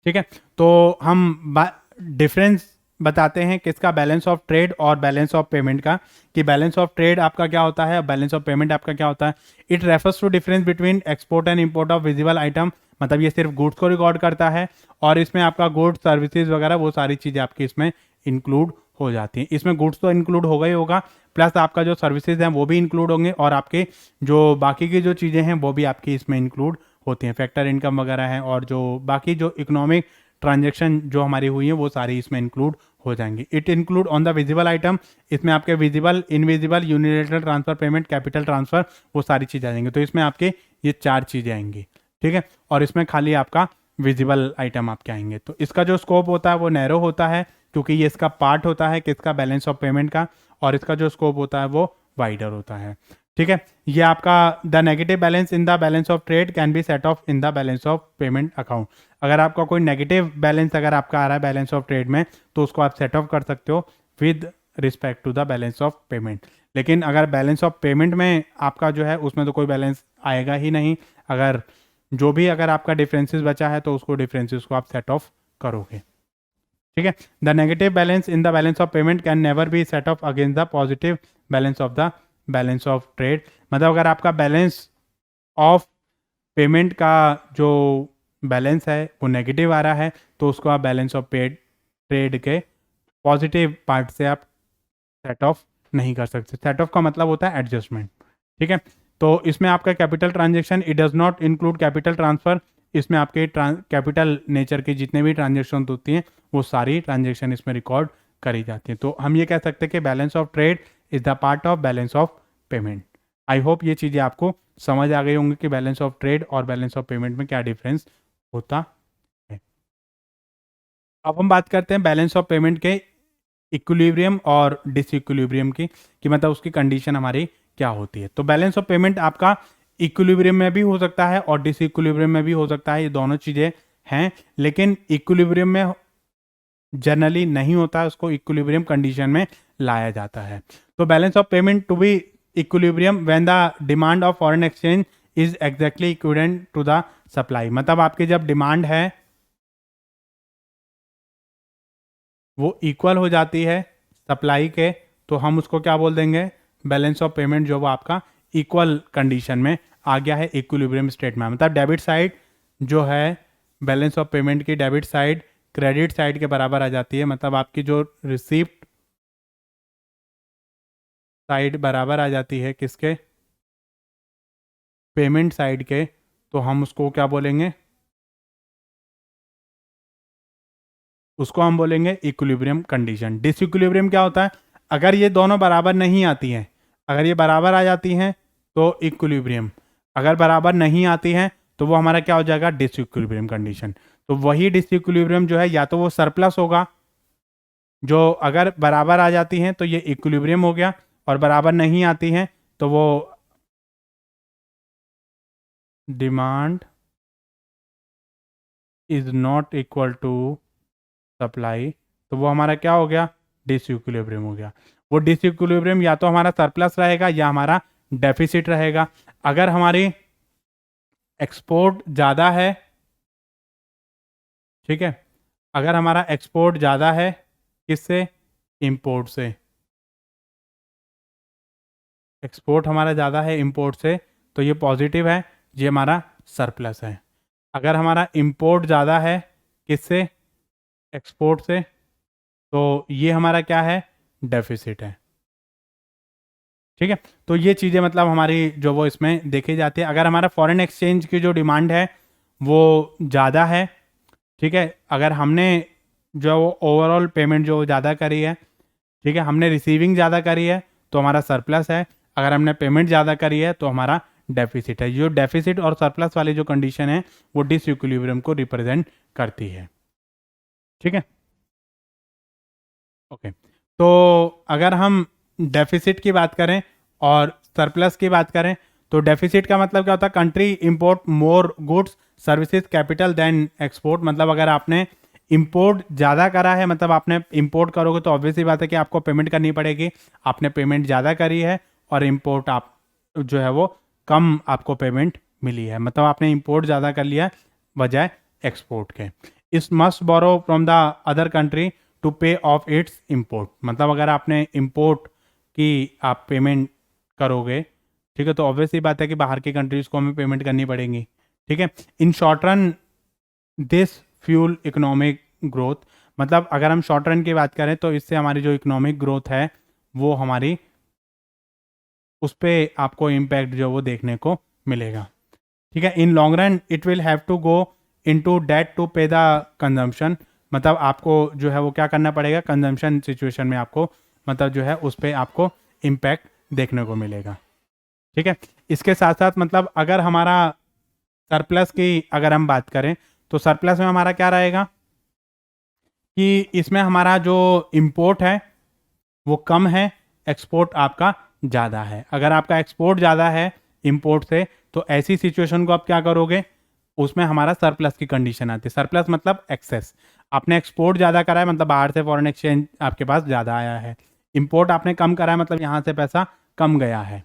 [SPEAKER 1] ठीक है, तो हम डिफरेंस बताते हैं किसका, बैलेंस ऑफ ट्रेड और बैलेंस ऑफ पेमेंट का, कि बैलेंस ऑफ ट्रेड आपका क्या होता है, बैलेंस ऑफ पेमेंट आपका क्या होता है। It refers to difference between export and import of visible item, मतलब ये सिर्फ गुड्स को रिकॉर्ड करता है, और इसमें आपका गुड्स सर्विसेज वगैरह वो सारी चीज़ें आपकी इसमें इंक्लूड हो जाती हैं। इसमें गुड्स तो इंक्लूड होगा ही होगा, प्लस आपका जो सर्विसेज हैं वो भी इंक्लूड होंगे, और आपके जो बाकी की जो चीज़ें हैं वो भी आपकी इसमें इंक्लूड होती हैं, फैक्टर इनकम वगैरह हैं, और जो बाकी जो इकोनॉमिक ट्रांजेक्शन जो हमारी हुई है वो सारी इसमें इंक्लूड हो जाएंगी। It include on the visible item, इसमें आपके visible, invisible, unilateral transfer payment, capital transfer, वो सारी चीज़ें आ जाएंगी। तो इसमें आपके ये 4 चीज़ें आएंगी। ठीक है, और इसमें खाली आपका विजिबल आइटम आपके आएंगे। तो इसका जो स्कोप होता है वो नैरो होता है, क्योंकि ये इसका पार्ट होता है किसका, बैलेंस ऑफ पेमेंट का, और इसका जो स्कोप होता है वो वाइडर होता है। ठीक है, ये आपका the negative balance in the balance of trade can be set of in the balance of payment account. अगर आपका कोई नेगेटिव बैलेंस अगर आपका आ रहा है बैलेंस ऑफ ट्रेड में, तो उसको आप सेट ऑफ कर सकते हो with respect to the balance of payment. लेकिन अगर बैलेंस ऑफ पेमेंट में आपका जो है उसमें तो कोई बैलेंस आएगा ही नहीं। अगर जो भी अगर आपका डिफरेंसेस बचा है तो उसको डिफरेंसेस को आप सेट ऑफ करोगे। ठीक है, the negative balance in the balance of payment can never be set of against the positive balance of the balance of trade. मतलब अगर आपका बैलेंस ऑफ पेमेंट का जो बैलेंस है वो नेगेटिव आ रहा है, तो उसको आप बैलेंस ऑफ पेड ट्रेड के पॉजिटिव पार्ट से आप सेट ऑफ नहीं कर सकते। सेट ऑफ का मतलब होता है एडजस्टमेंट। ठीक है, तो इसमें आपका capital transaction, it does not include capital transfer. इसमें आपके कैपिटल नेचर की जितने भी ट्रांजेक्शन होती हैं वो सारी ट्रांजेक्शन इसमें रिकॉर्ड करी जाती हैं। तो हम ये कह सकते हैं कि balance of trade is the part of balance of payment. I hope ये चीज़ें आपको समझ आ गई होंगी कि बैलेंस ऑफ ट्रेड और बैलेंस ऑफ पेमेंट में क्या डिफरेंस होता है। अब हम बात करते हैं बैलेंस ऑफ पेमेंट के इक्विलिब्रियम और डिसइक्विलिब्रियम की, कि मतलब उसकी कंडीशन हमारी क्या होती है। तो बैलेंस ऑफ पेमेंट आपका इक्विलिब्रियम में भी हो सकता है और डिसइक्विलिब्रियम में भी हो सकता है, ये दोनों चीज़ें हैं। लेकिन इक्विलिब्रियम में जनरली नहीं होता है, उसको इक्विलिब्रियम कंडीशन में लाया जाता है। तो balance of payment to be equilibrium when the demand of foreign exchange is exactly equivalent to the supply. मतलब आपकी जब डिमांड है वो इक्वल हो जाती है सप्लाई के, तो हम उसको क्या बोल देंगे, बैलेंस ऑफ पेमेंट जो वो आपका इक्वल कंडीशन में आ गया है, इक्विलिब्रियम स्टेट में। मतलब डेबिट साइड जो है बैलेंस ऑफ पेमेंट की, डेबिट साइड क्रेडिट साइड के बराबर आ जाती है। मतलब आपकी जो रिसीप्ट साइड बराबर आ जाती है किसके, पेमेंट साइड के, तो हम उसको क्या बोलेंगे, उसको हम बोलेंगे इक्विलिब्रियम कंडीशन। डिसइक्विलिब्रियम क्या होता है, अगर ये दोनों बराबर नहीं आती हैं, अगर ये बराबर आ जाती हैं तो इक्विलिब्रियम, अगर बराबर नहीं आती हैं तो वो हमारा क्या हो जाएगा, डिसइक्विलिब्रियम कंडीशन। तो वही डिसइक्विलिब्रियम जो है या तो वो सरप्लस होगा, जो अगर बराबर आ जाती हैं तो ये इक्विलिब्रियम हो गया, और बराबर नहीं आती हैं तो वो demand is not equal to supply, तो वो हमारा क्या हो गया, डिसइक्विलिब्रियम हो गया। वो डिसइक्विलिब्रियम या तो हमारा सरप्लस रहेगा या हमारा डेफिसिट रहेगा। अगर हमारी एक्सपोर्ट ज़्यादा है, ठीक है, अगर हमारा एक्सपोर्ट ज़्यादा है किससे, इंपोर्ट से, एक्सपोर्ट हमारा ज़्यादा है इंपोर्ट से, तो ये पॉजिटिव है, ये हमारा सरप्लस है। अगर हमारा इंपोर्ट ज़्यादा है किससे, एक्सपोर्ट से, तो ये हमारा क्या है, डेफिसिट है। ठीक है, तो ये चीज़ें मतलब हमारी जो वो इसमें देखी जाती है। अगर हमारा फॉरेन एक्सचेंज की जो डिमांड है वो ज़्यादा है, ठीक है, अगर हमने जो ओवरऑल पेमेंट जो ज़्यादा करी है, ठीक है, हमने रिसीविंग ज़्यादा करी है तो हमारा सरप्लस है, अगर हमने पेमेंट ज़्यादा करी है तो हमारा डेफिसिट है। जो डेफिसिट और सरप्लस वाली जो कंडीशन है वो डिसइक्विलिब्रियम को रिप्रेजेंट करती है। ठीक है, ओके। तो अगर हम डेफिसिट की बात करें और सरप्लस की बात करें, तो डेफिसिट का मतलब क्या होता है, country import more goods services capital than export. मतलब अगर आपने इंपोर्ट ज़्यादा करा है, मतलब आपने इंपोर्ट करोगे तो ऑब्वियसली बात है कि आपको पेमेंट करनी पड़ेगी, आपने पेमेंट ज़्यादा करी है और इंपोर्ट आप जो है वो कम आपको पेमेंट मिली है, मतलब आपने इंपोर्ट ज़्यादा कर लिया बजाय एक्सपोर्ट के। Is must borrow from the other country to pay off its import. मतलब अगर आपने इम्पोर्ट की आप पेमेंट करोगे, ठीक है, तो ऑब्वियसली बात है कि बाहर की कंट्रीज को हमें पेमेंट करनी पड़ेगी। ठीक है, in short run this fuel economic growth. मतलब अगर हम शॉर्ट रन की बात करें तो इससे हमारी जो इकोनॉमिक ग्रोथ है वो हमारी, उस पर आपको इम्पैक्ट जो वो देखने को मिलेगा। ठीक है, in long run it will have to go into debt to pay the consumption. मतलब आपको जो है वो क्या करना पड़ेगा, कंजम्पशन सिचुएशन में आपको मतलब जो है उस पर आपको इम्पैक्ट देखने को मिलेगा। ठीक है, इसके साथ साथ मतलब अगर हमारा सरप्लस की अगर हम बात करें तो सरप्लस में हमारा क्या रहेगा कि इसमें हमारा जो इंपोर्ट है वो कम है, एक्सपोर्ट आपका ज़्यादा है। अगर आपका एक्सपोर्ट ज़्यादा है इंपोर्ट से तो ऐसी सिचुएशन को आप क्या करोगे, उसमें हमारा सरप्लस की कंडीशन आती है। सरप्लस मतलब एक्सेस, आपने एक्सपोर्ट ज़्यादा करा है मतलब बाहर से फॉरेन एक्सचेंज आपके पास ज़्यादा आया है, इंपोर्ट आपने कम करा है मतलब यहाँ से पैसा कम गया है।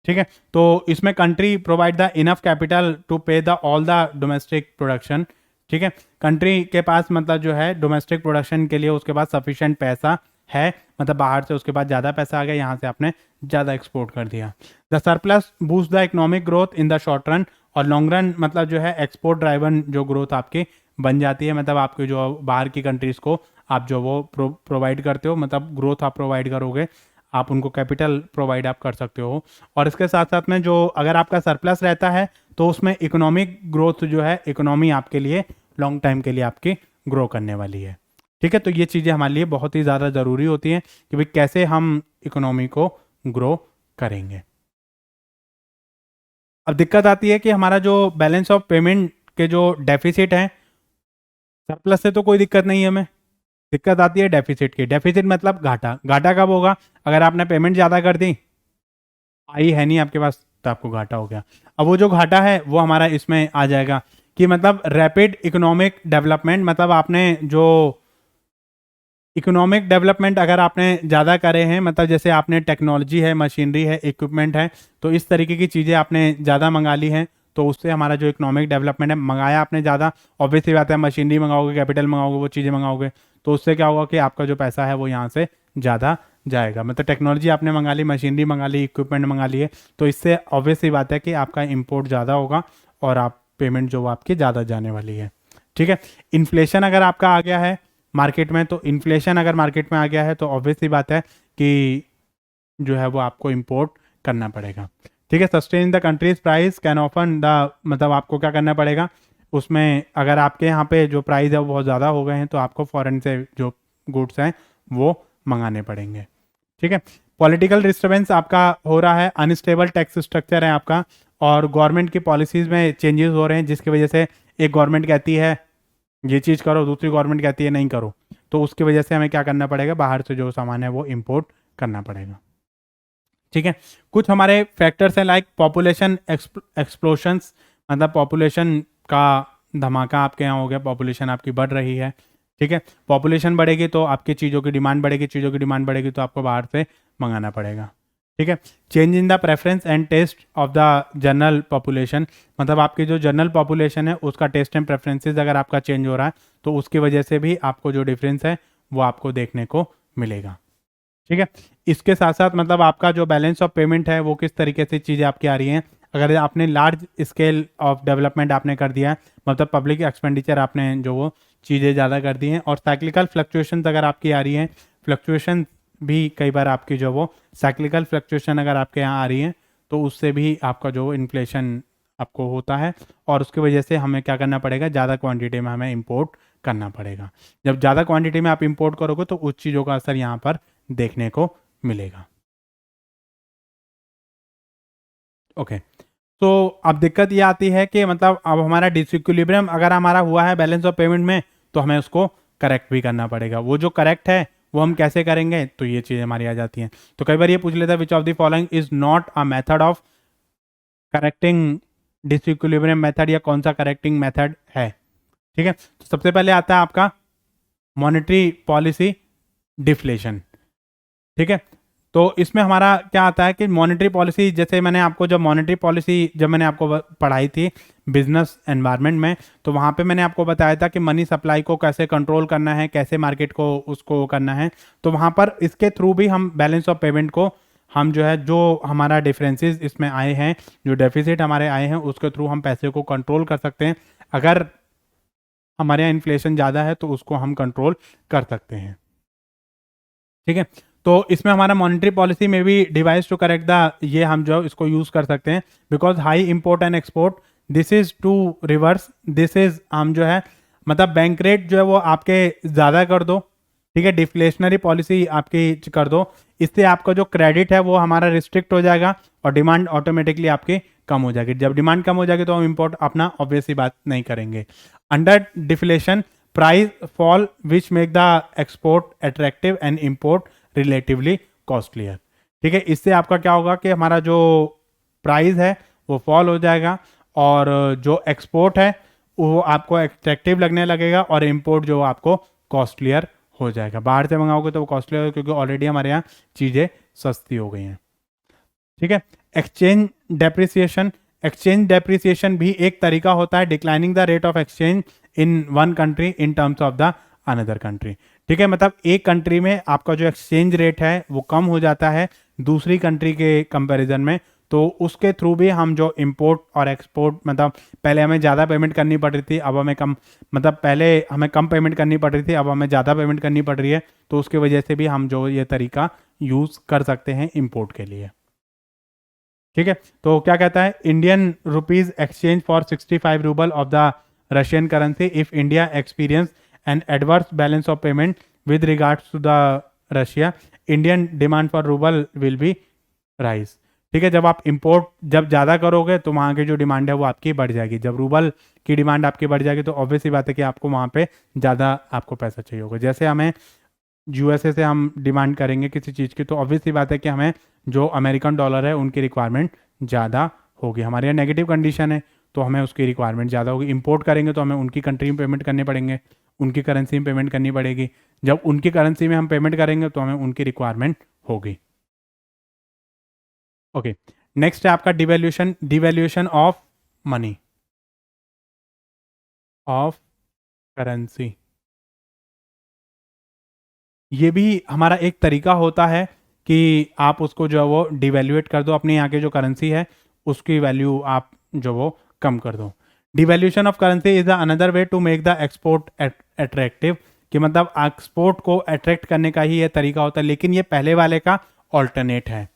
[SPEAKER 1] ठीक है, तो इसमें country provide the enough capital to pay the all the domestic production. ठीक है, कंट्री के पास मतलब जो है डोमेस्टिक प्रोडक्शन के लिए उसके पास सफिशिएंट पैसा है, मतलब बाहर से उसके पास ज़्यादा पैसा आ गया, यहाँ से आपने ज़्यादा एक्सपोर्ट कर दिया। The surplus boost the economic growth in the short run, और लॉन्ग रन मतलब जो है एक्सपोर्ट ड्राइवन जो ग्रोथ आपकी बन जाती है। मतलब आपके जो बाहर की कंट्रीज़ को आप जो वो प्रोवाइड करते हो, मतलब ग्रोथ आप प्रोवाइड करोगे, आप उनको कैपिटल प्रोवाइड आप कर सकते हो। और इसके साथ साथ में जो अगर आपका सरप्लस रहता है तो उसमें इकोनॉमिक ग्रोथ जो है, इकोनॉमी आपके लिए लॉन्ग टाइम के लिए आपकी ग्रो करने वाली है। ठीक है, तो ये चीज़ें हमारे लिए बहुत ही ज़्यादा ज़रूरी होती हैं कि भाई कैसे हम इकोनॉमी को ग्रो करेंगे। अब दिक्कत आती है कि हमारा जो बैलेंस ऑफ पेमेंट के जो डेफिसिट है, सरप्लस से तो कोई दिक्कत नहीं है हमें, दिक्कत आती है डेफिसिट की। डेफिसिट मतलब घाटा। घाटा कब होगा, अगर आपने पेमेंट ज़्यादा कर दी, आई है नहीं आपके पास, तो आपको घाटा हो गया। अब वो जो घाटा है वो हमारा इसमें आ जाएगा कि मतलब रैपिड इकोनॉमिक डेवलपमेंट, मतलब आपने जो इकोनॉमिक डेवलपमेंट अगर आपने ज़्यादा करे हैं, मतलब जैसे आपने टेक्नोलॉजी है, मशीनरी है, इक्विपमेंट है, तो इस तरीके की चीज़ें आपने ज़्यादा मंगा ली हैं, तो उससे हमारा जो इकोनॉमिक डेवलपमेंट है, मंगाया आपने ज़्यादा, ऑब्वियसली बात है, मशीनरी मंगाओगे, कैपिटल मंगाओगे, वो चीज़ें मंगाओगे, तो उससे क्या होगा कि आपका जो पैसा है वो यहाँ से ज़्यादा जाएगा। मतलब टेक्नोलॉजी आपने मंगा ली, मशीनरी मंगा ली, इक्विपमेंट मंगा लिए, तो इससे ऑब्वियसली बात है कि आपका इम्पोर्ट ज़्यादा होगा और आप पेमेंट जो आपकी ज़्यादा जाने वाली है। ठीक है। इन्फ्लेशन अगर आपका आ गया है मार्केट में, तो इन्फ्लेशन अगर मार्केट में आ गया है तो ऑब्वियसली बात है कि जो है वो आपको इंपोर्ट करना पड़ेगा। ठीक है। Sustain the countries price can often the, मतलब आपको क्या करना पड़ेगा उसमें, अगर आपके यहाँ पे जो प्राइस है वो बहुत ज़्यादा हो गए हैं तो आपको फॉरेन से जो गुड्स हैं वो मंगाने पड़ेंगे। ठीक है। पॉलिटिकल डिस्टर्बेंस आपका हो रहा है, अनस्टेबल टैक्स स्ट्रक्चर है आपका, और गवर्नमेंट की पॉलिसीज़ में चेंजेस हो रहे हैं, जिसकी वजह से एक गवर्नमेंट कहती है ये चीज़ करो, दूसरी गवर्नमेंट कहती है नहीं करो, तो उसकी वजह से हमें क्या करना पड़ेगा, बाहर से जो सामान है वो इम्पोर्ट करना पड़ेगा। ठीक है। कुछ हमारे फैक्टर्स हैं लाइक पॉपुलेशन एक्सप्लोशंस, मतलब पॉपुलेशन का धमाका आपके यहाँ हो गया, पॉपुलेशन आपकी बढ़ रही है। ठीक है। पॉपुलेशन बढ़ेगी तो आपकी चीज़ों की डिमांड बढ़ेगी, चीज़ों की डिमांड बढ़ेगी तो आपको बाहर से मंगाना पड़ेगा। ठीक है। Change in the preference and taste of the general population, मतलब आपकी जो जनरल पॉपुलेशन है उसका टेस्ट एंड प्रेफरेंसेस अगर आपका चेंज हो रहा है तो उसकी वजह से भी आपको जो डिफरेंस है वो आपको देखने को मिलेगा। ठीक है। इसके साथ साथ मतलब आपका जो बैलेंस ऑफ पेमेंट है वो किस तरीके से चीज़ें आपकी आ रही हैं, अगर आपने लार्ज स्केल ऑफ डेवलपमेंट आपने कर दिया है, मतलब पब्लिक एक्सपेंडिचर आपने जो वो चीज़ें ज़्यादा कर दी हैं, और साइक्लिकल फ्लक्चुएशंस अगर आपकी आ रही हैं, फ्लक्चुएशन भी कई बार आपकी जो वो साइक्लिकल फ्लक्चुएशन अगर आपके यहाँ आ रही हैं तो उससे भी आपका जो इन्फ्लेशन आपको होता है, और उसकी वजह से हमें क्या करना पड़ेगा, ज़्यादा क्वांटिटी में हमें इंपोर्ट करना पड़ेगा। जब ज़्यादा क्वांटिटी में आप इंपोर्ट करोगे तो उस चीज़ों का असर यहाँ पर देखने को मिलेगा। ओके। तो अब दिक्कत ये आती है कि मतलब अब हमारा डिसइक्विलिब्रियम अगर हमारा हुआ है बैलेंस ऑफ पेमेंट में, तो हमें उसको करेक्ट भी करना पड़ेगा। वो जो करेक्ट है वो हम कैसे करेंगे, तो ये चीज़ें हमारी आ जाती हैं। तो कई बार ये पूछ लेता है विच of the following is not a method of correcting disequilibrium method, या कौन सा करेक्टिंग मेथड है। ठीक है। तो सबसे पहले आता है आपका मॉनेटरी पॉलिसी डिफ्लेशन। ठीक है। तो इसमें हमारा क्या आता है कि मॉनेटरी पॉलिसी, जैसे मैंने आपको जब मॉनेटरी पॉलिसी जब मैंने आपको पढ़ाई थी बिजनेस एनवायरनमेंट में, तो वहाँ पे मैंने आपको बताया था कि मनी सप्लाई को कैसे कंट्रोल करना है, कैसे मार्केट को उसको करना है। तो वहाँ पर इसके थ्रू भी हम बैलेंस ऑफ पेमेंट को हम जो है, जो हमारा डिफरेंसेस इसमें आए हैं, जो डेफिसिट हमारे आए हैं, उसके थ्रू हम पैसे को कंट्रोल कर सकते हैं। अगर हमारे यहाँ इन्फ्लेशन ज़्यादा है तो उसको हम कंट्रोल कर सकते हैं। ठीक है। तो इसमें हमारा मॉनेटरी पॉलिसी में भी डिवाइस टू करेक्ट द, ये हम जो इसको यूज कर सकते हैं, because high import and export this is to reverse, this is हम जो है मतलब बैंक रेट जो है वो आपके ज़्यादा कर दो। ठीक है। डिफ्लेशनरी पॉलिसी आपकी कर दो, इससे आपका जो क्रेडिट है वो हमारा रिस्ट्रिक्ट हो जाएगा और डिमांड ऑटोमेटिकली आपकी कम हो जाएगी। जब डिमांड कम हो जाएगी तो हम इंपोर्ट अपना ऑब्वियसली बात नहीं करेंगे। Under deflation price fall which make the export attractive and import relatively costlier. ठीक है। इससे आपका क्या होगा कि हमारा जो प्राइस है वो फॉल हो जाएगा, और जो एक्सपोर्ट है वो आपको अट्रैक्टिव लगने लगेगा, और इंपोर्ट जो आपको कॉस्टलियर हो जाएगा। बाहर से मंगाओगे तो वो कॉस्टलियर होगा, क्योंकि ऑलरेडी हमारे यहाँ चीज़ें सस्ती हो गई हैं। ठीक है। एक्सचेंज डेप्रिसिएशन, एक्सचेंज डेप्रिसिएशन भी एक तरीका होता है declining the rate of exchange in one country in terms of the another country. ठीक है। मतलब एक कंट्री में आपका जो एक्सचेंज रेट है वो कम हो जाता है दूसरी कंट्री के कंपैरिजन में, तो उसके थ्रू भी हम जो इंपोर्ट और एक्सपोर्ट, मतलब पहले हमें ज़्यादा पेमेंट करनी पड़ रही थी, अब हमें कम, मतलब पहले हमें कम पेमेंट करनी पड़ रही थी, अब हमें ज़्यादा पेमेंट करनी पड़ रही है, तो उसकी वजह से भी हम जो ये तरीका यूज़ कर सकते हैं इंपोर्ट के लिए। ठीक है। तो क्या कहता है, Indian rupees exchange for 65 rouble of the Russian currency if India experience an adverse balance of payment with regards to the Russia, Indian demand for rouble will be rise. ठीक है। जब आप इंपोर्ट जब ज़्यादा करोगे तो वहाँ की जो डिमांड है वो आपकी बढ़ जाएगी। जब रूबल की डिमांड आपकी बढ़ जाएगी तो ऑब्वियसली बात है कि आपको वहाँ पे ज़्यादा आपको पैसा चाहिए होगा। जैसे हमें यूएसए से हम डिमांड करेंगे किसी चीज़ की, तो ऑब्वियसली बात है कि हमें जो अमेरिकन डॉलर है उनकी रिक्वायरमेंट ज़्यादा होगी। हमारे यहाँ नेगेटिव कंडीशन है तो हमें उसकी रिक्वायरमेंट ज़्यादा होगी। इंपोर्ट करेंगे तो हमें उनकी कंट्री में पेमेंट करने पड़ेंगे, उनकी करेंसी में पेमेंट करनी पड़ेगी। जब उनकी करेंसी में हम पेमेंट करेंगे तो हमें उनकी रिक्वायरमेंट होगी। ओके, नेक्स्ट है आपका devaluation, devaluation of money, of currency. ये भी हमारा एक तरीका होता है कि आप उसको जो है वो डिवैल्यूएट कर दो, अपने यहाँ की जो करेंसी है उसकी वैल्यू आप जो वो कम कर दो। Devaluation of currency is another way to make the export attractive, कि मतलब एक्सपोर्ट को अट्रैक्ट करने का ही ये तरीका होता है, लेकिन ये पहले वाले का ऑल्टरनेट है।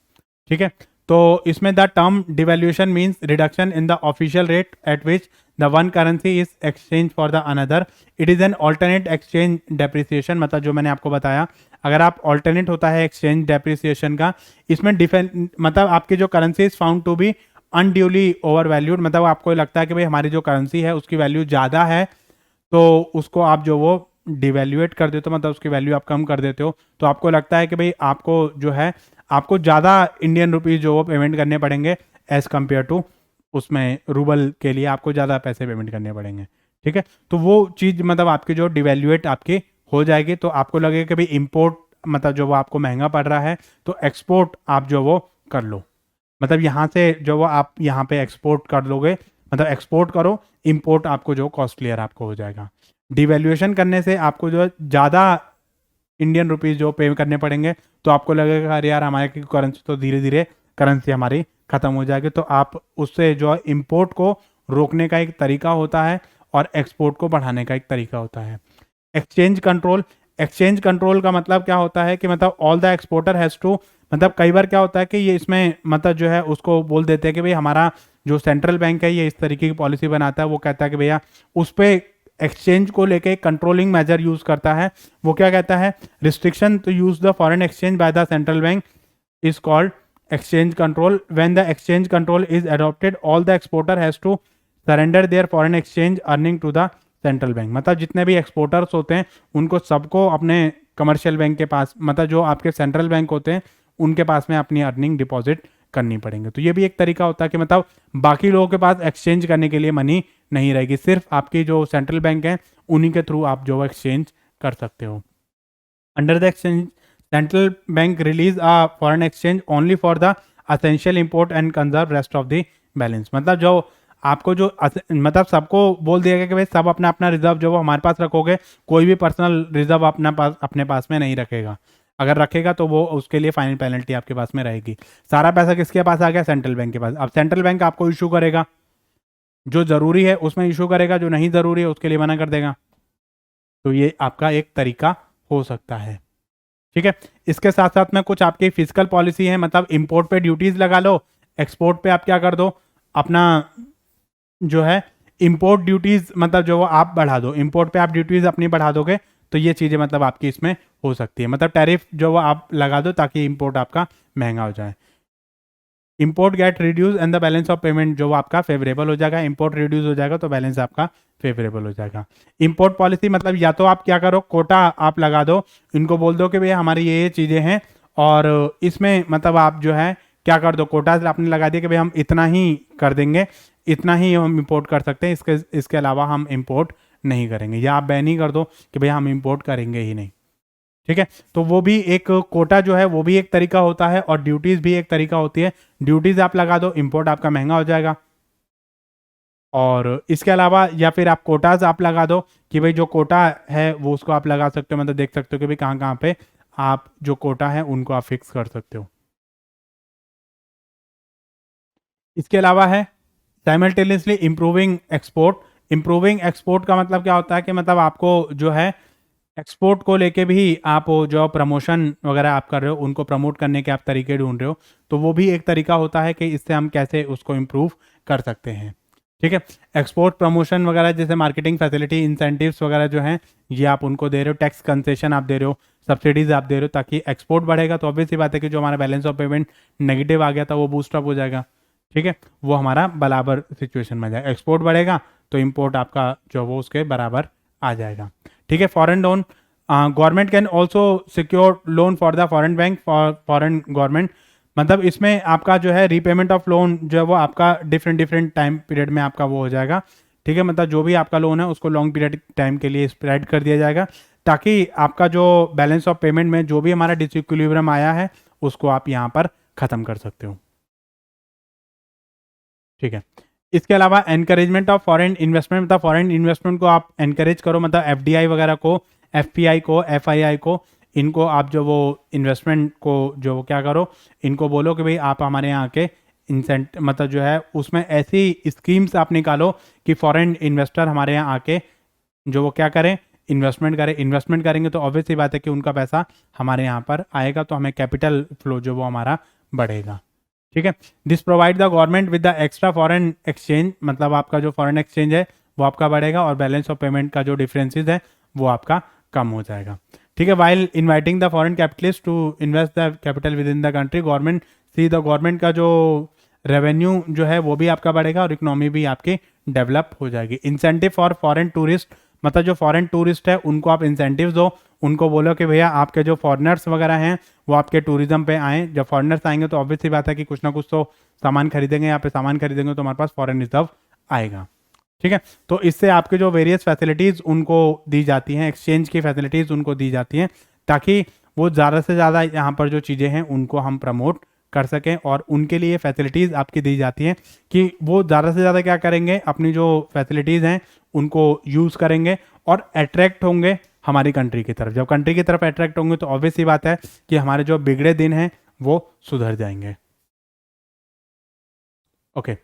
[SPEAKER 1] ठीक है, तो इसमें the term devaluation means reduction in the official rate at which the one currency is exchange for the another. It is an alternate exchange depreciation, मतलब जो मैंने आपको बताया, अगर आप ऑल्टरनेट होता है एक्सचेंज डेप्रिसिएशन का, इसमें मतलब आपकी जो currency is found to be unduly overvalued, मतलब आपको लगता है कि भाई हमारी जो करेंसी है उसकी वैल्यू ज़्यादा है, तो उसको आप जो वो डिवैल्यूएट कर देते हो, मतलब उसकी वैल्यू आप कम कर देते हो, तो आपको लगता है कि भाई आपको जो है आपको ज़्यादा इंडियन रुपीज़ जो वो पेमेंट करने पड़ेंगे एज़ कम्पेयर टू उसमें रूबल के लिए आपको ज़्यादा पैसे पेमेंट करने पड़ेंगे। ठीक है, तो वो चीज़ मतलब आपकी जो डिवैल्यूएट आपकी हो जाएगी, तो आपको लगेगा कि भाई इम्पोर्ट मतलब जो वो आपको महंगा पड़ रहा है, तो एक्सपोर्ट आप जो वो कर लो, मतलब यहाँ से जो वो आप यहाँ पे एक्सपोर्ट कर लोगे, मतलब एक्सपोर्ट करो, इम्पोर्ट आपको जो कॉस्टलियर आपको हो जाएगा। डिवैल्यूएशन करने से आपको जो ज़्यादा इंडियन रुपीज़ जो पे करने पड़ेंगे, तो आपको लगेगा अरे यार हमारे करेंसी तो धीरे धीरे करेंसी हमारी ख़त्म हो जाएगी, तो आप उससे जो इम्पोर्ट को रोकने का एक तरीका होता है और एक्सपोर्ट को बढ़ाने का एक तरीका होता है। एक्सचेंज कंट्रोल, एक्सचेंज कंट्रोल का मतलब क्या होता है कि मतलब all the exporter has to, मतलब कई बार क्या होता है कि ये इसमें मतलब जो है उसको बोल देते हैं कि भाई हमारा जो सेंट्रल बैंक है ये इस तरीके की पॉलिसी बनाता है, वो कहता है कि भैया उस पर एक्सचेंज को लेके कंट्रोलिंग मेजर यूज करता है। वो क्या कहता है, restriction to use the foreign exchange by the central bank is called exchange control. When the exchange control is adopted all the exporter has to surrender their foreign exchange earning to the central bank, मतलब जितने भी एक्सपोर्टर्स होते हैं उनको सबको अपने कमर्शियल बैंक के पास, मतलब जो आपके सेंट्रल बैंक होते हैं उनके पास में अपनी अर्निंग डिपॉजिट करनी पड़ेंगे। तो ये भी एक तरीका होता है कि मतलब बाकी लोगों के पास एक्सचेंज करने के लिए मनी नहीं रहेगी, सिर्फ आपकी जो सेंट्रल बैंक है उन्हीं के थ्रू आप जो एक्सचेंज कर सकते हो। Under the exchange central bank release a foreign exchange only for the essential import and conserve rest of the balance, मतलब जो आपको जो मतलब सबको बोल दिया गया कि भाई सब अपना अपना रिजर्व जो वो हमारे पास रखोगे, कोई भी पर्सनल रिजर्व अपने पास में नहीं रखेगा, अगर रखेगा तो वो उसके लिए फाइन पेनल्टी आपके पास में रहेगी। सारा पैसा किसके पास आ गया, सेंट्रल बैंक के पास। अब सेंट्रल बैंक आपको इशू करेगा, जो जरूरी है उसमें इशू करेगा, जो नहीं जरूरी है उसके लिए मना कर देगा। तो ये आपका एक तरीका हो सकता है। ठीक है, इसके साथ साथ में कुछ आपकी फिजिकल पॉलिसी है, मतलब इंपोर्ट पे ड्यूटीज लगा लो, एक्सपोर्ट पे आप क्या कर दो, अपना जो है इंपोर्ट ड्यूटीज मतलब जो वो आप बढ़ा दो, इंपोर्ट पे आप ड्यूटीज अपनी बढ़ा दोगे, तो ये चीज़ें मतलब आपकी इसमें हो सकती है, मतलब टैरिफ जो वो आप लगा दो ताकि इंपोर्ट आपका महंगा हो जाए। Import get reduce and the balance of payment जो आपका फेवरेबल हो जाएगा, इंपोर्ट रिड्यूस हो जाएगा तो बैलेंस आपका फेवरेबल हो जाएगा। इंपोर्ट पॉलिसी मतलब या तो आप क्या करो, कोटा आप लगा दो, इनको बोल दो कि भैया हमारी ये चीज़ें हैं और इसमें मतलब आप जो है क्या कर दो, कोटा आपने लगा दिया कि भाई हम इतना ही कर देंगे, इतना ही हम इंपोर्ट कर सकते हैं, इसके अलावा हम इंपोर्ट नहीं करेंगे, या आप बैन ही कर दो कि भैया हम इंपोर्ट करेंगे ही नहीं। ठीक है, तो वो भी एक कोटा जो है वो भी एक तरीका होता है और ड्यूटीज भी एक तरीका होती है। ड्यूटीज आप लगा दो, इंपोर्ट आपका महंगा हो जाएगा। और इसके अलावा या फिर आप कोटाज आप लगा दो कि भाई जो कोटा है वो उसको आप लगा सकते हो, मतलब देख सकते हो कि भाई कहाँ कहाँ पे आप जो कोटा है उनको आप फिक्स कर सकते हो। इसके अलावा है simultaneously improving export. Improving export का मतलब क्या होता है कि मतलब आपको जो है एक्सपोर्ट को लेके भी आप जो प्रमोशन वगैरह आप कर रहे हो, उनको प्रमोट करने के आप तरीके ढूंढ रहे हो, तो वो भी एक तरीका होता है कि इससे हम कैसे उसको इम्प्रूव कर सकते हैं। ठीक है, एक्सपोर्ट प्रमोशन वगैरह जैसे मार्केटिंग फैसिलिटी इंसेंटिव्स वगैरह जो हैं ये आप उनको दे रहे हो, टैक्स कंसेशन आप दे रहे हो, सब्सिडीज आप दे रहे हो, ताकि एक्सपोर्ट बढ़ेगा तो ऑब्वियस सी बात है कि जो हमारा बैलेंस ऑफ पेमेंट नेगेटिव आ गया था वो बूस्टअप हो जाएगा। ठीक है, वो हमारा बराबर सिचुएशन में जाएगा, एक्सपोर्ट बढ़ेगा तो इम्पोर्ट आपका जो वो उसके बराबर आ जाएगा। ठीक है, foreign loan, government can also secure loan for the foreign bank for foreign government, मतलब इसमें आपका जो है रीपेमेंट ऑफ लोन जो है वो आपका डिफरेंट टाइम पीरियड में आपका वो हो जाएगा ठीक है, मतलब जो भी आपका लोन है उसको लॉन्ग पीरियड टाइम के लिए स्प्रेड कर दिया जाएगा, ताकि आपका जो बैलेंस ऑफ पेमेंट में जो भी हमारा डिसइक्विलिब्रियम आया है उसको आप यहाँ पर ख़त्म कर सकते हो। ठीक है, इसके अलावा एनकरेजमेंट ऑफ फॉरेन इन्वेस्टमेंट, मतलब फॉरेन इन्वेस्टमेंट को आप एनकरेज करो, मतलब एफडीआई वगैरह को, एफपीआई को, एफआईआई को, इनको आप जो वो इन्वेस्टमेंट को जो वो क्या करो, इनको बोलो कि भाई आप हमारे यहाँ के इंसेंट मतलब जो है उसमें ऐसी स्कीम्स आप निकालो कि फॉरेन इन्वेस्टर हमारे यहाँ आके जो वो क्या करें, इन्वेस्टमेंट करें। इन्वेस्टमेंट करेंगे तो ऑब्वियस सी बात है कि उनका पैसा हमारे यहाँ पर आएगा, तो हमें कैपिटल फ्लो जो वो हमारा बढ़ेगा। ठीक है, this provide the government with the extra foreign exchange, मतलब आपका जो फॉरेन एक्सचेंज है वो आपका बढ़ेगा और बैलेंस ऑफ पेमेंट का जो डिफरेंसेस है वो आपका कम हो जाएगा। ठीक है, while inviting the foreign capitalist to invest the capital within the country, government का जो रेवेन्यू जो है वो भी आपका बढ़ेगा और इकोनॉमी भी आपकी डेवलप हो जाएगी। इंसेंटिव फॉर फॉरेन टूरिस्ट, मतलब जो फॉरेन टूरिस्ट है उनको आप इंसेंटिव दो, उनको बोलो कि भैया आपके जो फॉरेनर्स वगैरह हैं वो आपके टूरिज्म पे आएँ। जब फॉरेनर्स आएंगे तो ऑब्वियस सी बात है कि कुछ ना कुछ तो सामान खरीदेंगे, यहाँ पे सामान खरीदेंगे तो हमारे पास फॉरेन रिजर्व आएगा। ठीक है, तो इससे आपके जो वेरियस फैसिलिटीज़ उनको दी जाती हैं, एक्सचेंज की फैसिलिटीज़ उनको दी जाती हैं, ताकि वो ज़्यादा से ज़्यादा यहाँ पर जो चीज़ें हैं उनको हम प्रमोट कर सकें, और उनके लिए फैसिलिटीज़ आपकी दी जाती हैं कि वो ज़्यादा से ज़्यादा क्या करेंगे, अपनी जो फैसिलिटीज़ हैं उनको यूज़ करेंगे और अट्रैक्ट होंगे हमारी कंट्री की तरफ। जब कंट्री की तरफ अट्रैक्ट होंगे तो ऑब्वियस सी बात है कि हमारे जो बिगड़े दिन हैं वो सुधर जाएंगे। ओके,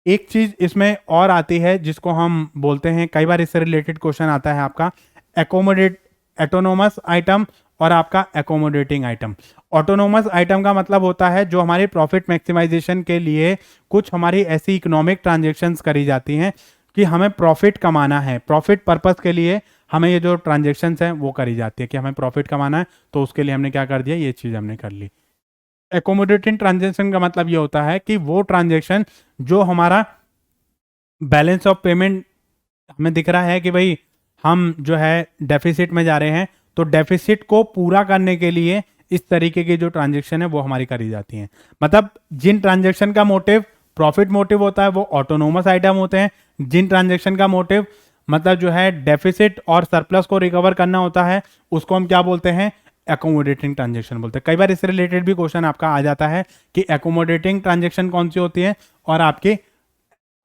[SPEAKER 1] एक चीज इसमें और आती है जिसको हम बोलते हैं, कई बार इससे रिलेटेड क्वेश्चन आता है आपका, एकोमोडेट एटोनोमस आइटम और आपका एकोमोडेटिंग आइटम। ऑटोनोमस आइटम का मतलब होता है जो हमारी प्रॉफिट मैक्सिमाइजेशन के लिए कुछ हमारी ऐसी इकोनॉमिक ट्रांजेक्शन्स करी जाती हैं कि हमें प्रॉफिट कमाना है, प्रॉफिट पर्पस के लिए हमें ये जो ट्रांजेक्शन्स हैं वो करी जाती है कि हमें प्रॉफिट कमाना है, तो उसके लिए हमने क्या कर दिया, ये चीज़ हमने कर ली। एकोमोडेटिंग ट्रांजेक्शन का मतलब ये होता है कि वो ट्रांजेक्शन जो हमारा बैलेंस ऑफ पेमेंट हमें दिख रहा है कि भाई हम जो है डेफिसिट में जा रहे हैं, तो डेफिसिट को पूरा करने के लिए इस तरीके की जो ट्रांजेक्शन है वो हमारी करी जाती हैं। मतलब जिन ट्रांजेक्शन का मोटिव प्रॉफिट मोटिव होता है वो ऑटोनोमस आइटम होते हैं, जिन ट्रांजेक्शन का मोटिव मतलब जो है डेफिसिट और सरप्लस को रिकवर करना होता है उसको हम क्या बोलते हैं, एकोमोडेटिंग ट्रांजेक्शन बोलते हैं। कई बार इससे रिलेटेड भी क्वेश्चन आपका आ जाता है कि एकोमोडेटिंग ट्रांजेक्शन कौन सी होती है और आपकी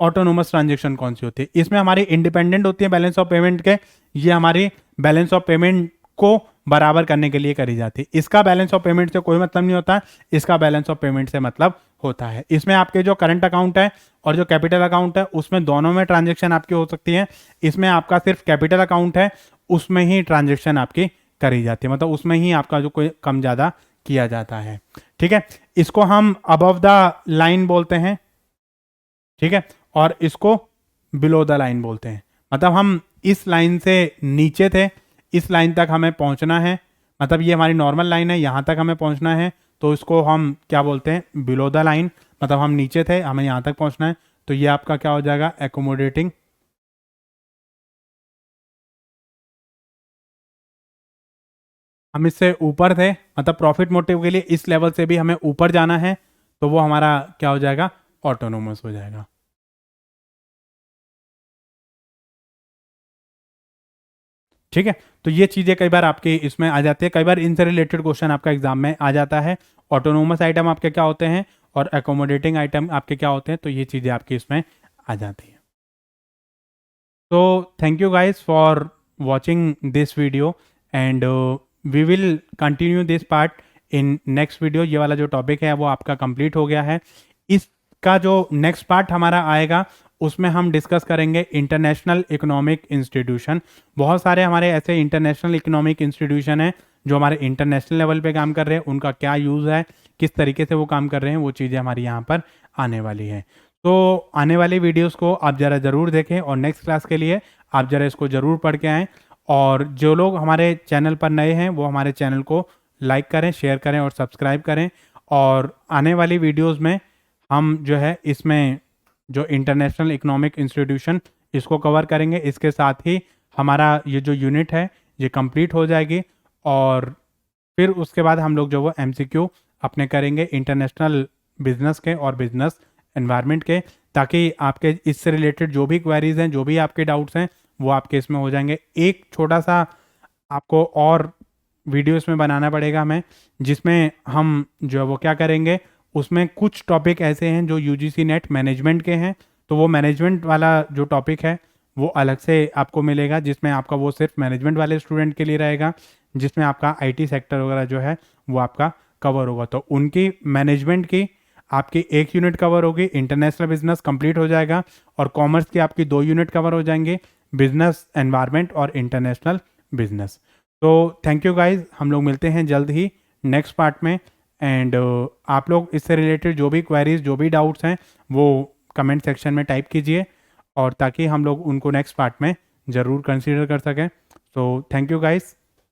[SPEAKER 1] ऑटोनोमस ट्रांजेक्शन कौन सी होती है। इसमें हमारी इंडिपेंडेंट होती है बैलेंस ऑफ पेमेंट के, ये हमारी बैलेंस ऑफ पेमेंट को बराबर करने के लिए करी जाती है। इसका बैलेंस ऑफ पेमेंट से कोई मतलब नहीं होता, इसका बैलेंस ऑफ पेमेंट से मतलब होता है। इसमें आपके जो करंट अकाउंट है और जो कैपिटल अकाउंट है उसमें दोनों में ट्रांजेक्शन आपकी हो सकती है। इसमें आपका सिर्फ कैपिटल अकाउंट है, उसमें ही ट्रांजेक्शन आपकी करी जाती है, मतलब उसमें ही आपका जो कोई कम ज़्यादा किया जाता है। ठीक है, इसको हम अबव द लाइन बोलते हैं, ठीक है, और इसको बिलो द लाइन बोलते हैं। मतलब हम इस लाइन से नीचे थे, इस लाइन तक हमें पहुंचना है, मतलब ये हमारी नॉर्मल लाइन है, यहाँ तक हमें पहुंचना है, तो इसको हम क्या बोलते हैं, बिलो द लाइन। मतलब हम नीचे थे, हमें यहाँ तक पहुंचना है, तो ये आपका क्या हो जाएगा, एकोमोडेटिंग। हम इससे ऊपर थे, मतलब प्रॉफिट मोटिव के लिए इस लेवल से भी हमें ऊपर जाना है, तो वो हमारा क्या हो जाएगा, ऑटोनोमस हो जाएगा। ठीक है, तो ये चीज़ें कई बार आपके इसमें आ जाती है, कई बार इनसे रिलेटेड क्वेश्चन आपका एग्जाम में आ जाता है। ऑटोनोमस आइटम आपके क्या होते हैं और एकोमोडेटिंग आइटम आपके क्या होते हैं, तो ये चीज़ें आपकी इसमें आ जाती हैं। तो thank you guys for watching this video and we will continue this part in next video. ये वाला जो टॉपिक है वो आपका कंप्लीट हो गया है। इसका जो नेक्स्ट पार्ट हमारा आएगा उसमें हम डिस्कस करेंगे इंटरनेशनल इकोनॉमिक इंस्टीट्यूशन। बहुत सारे हमारे ऐसे इंटरनेशनल इकोनॉमिक इंस्टीट्यूशन हैं जो हमारे इंटरनेशनल लेवल पे काम कर रहे हैं, उनका क्या यूज़ है, किस तरीके से वो काम कर रहे हैं, वो चीज़ें हमारी यहाँ पर आने वाली हैं। तो आने वाली वीडियोस को आप ज़रा ज़रूर देखें और नेक्स्ट क्लास के लिए आप ज़रा इसको ज़रूर पढ़ के आएँ। और जो लोग हमारे चैनल पर नए हैं वो हमारे चैनल को लाइक करें, शेयर करें और सब्सक्राइब करें। और आने वाली वीडियोज़ में हम जो है इसमें जो इंटरनेशनल इकोनॉमिक इंस्टीट्यूशन इसको कवर करेंगे। इसके साथ ही हमारा ये जो यूनिट है ये कंप्लीट हो जाएगी और फिर उसके बाद हम लोग जो वो MCQ अपने करेंगे इंटरनेशनल बिजनेस के और बिजनेस एनवायरनमेंट के, ताकि आपके इससे रिलेटेड जो भी क्वेरीज हैं, जो भी आपके डाउट्स हैं, वो आपके इसमें हो जाएंगे। एक छोटा सा आपको और वीडियो इसमें बनाना पड़ेगा हमें, जिसमें हम जो है वो क्या करेंगे, उसमें कुछ टॉपिक ऐसे हैं जो यूजीसी नेट मैनेजमेंट के हैं, तो वो मैनेजमेंट वाला जो टॉपिक है वो अलग से आपको मिलेगा, जिसमें आपका वो सिर्फ मैनेजमेंट वाले स्टूडेंट के लिए रहेगा, जिसमें आपका आईटी सेक्टर वगैरह जो है वो आपका कवर होगा। तो उनकी मैनेजमेंट की आपकी एक यूनिट कवर होगी, इंटरनेशनल बिजनेस कंप्लीट हो जाएगा, और कॉमर्स की आपकी 2 यूनिट कवर हो जाएंगे, बिजनेस एनवायरनमेंट और इंटरनेशनल बिजनेस। तो थैंक यू गाइज, हम लोग मिलते हैं जल्द ही नेक्स्ट पार्ट में। एंड आप लोग इससे रिलेटेड जो भी क्वेरीज, जो भी डाउट्स हैं, वो कमेंट सेक्शन में टाइप कीजिए, और ताकि हम लोग उनको नेक्स्ट पार्ट में ज़रूर कंसीडर कर सकें। So thank you guys.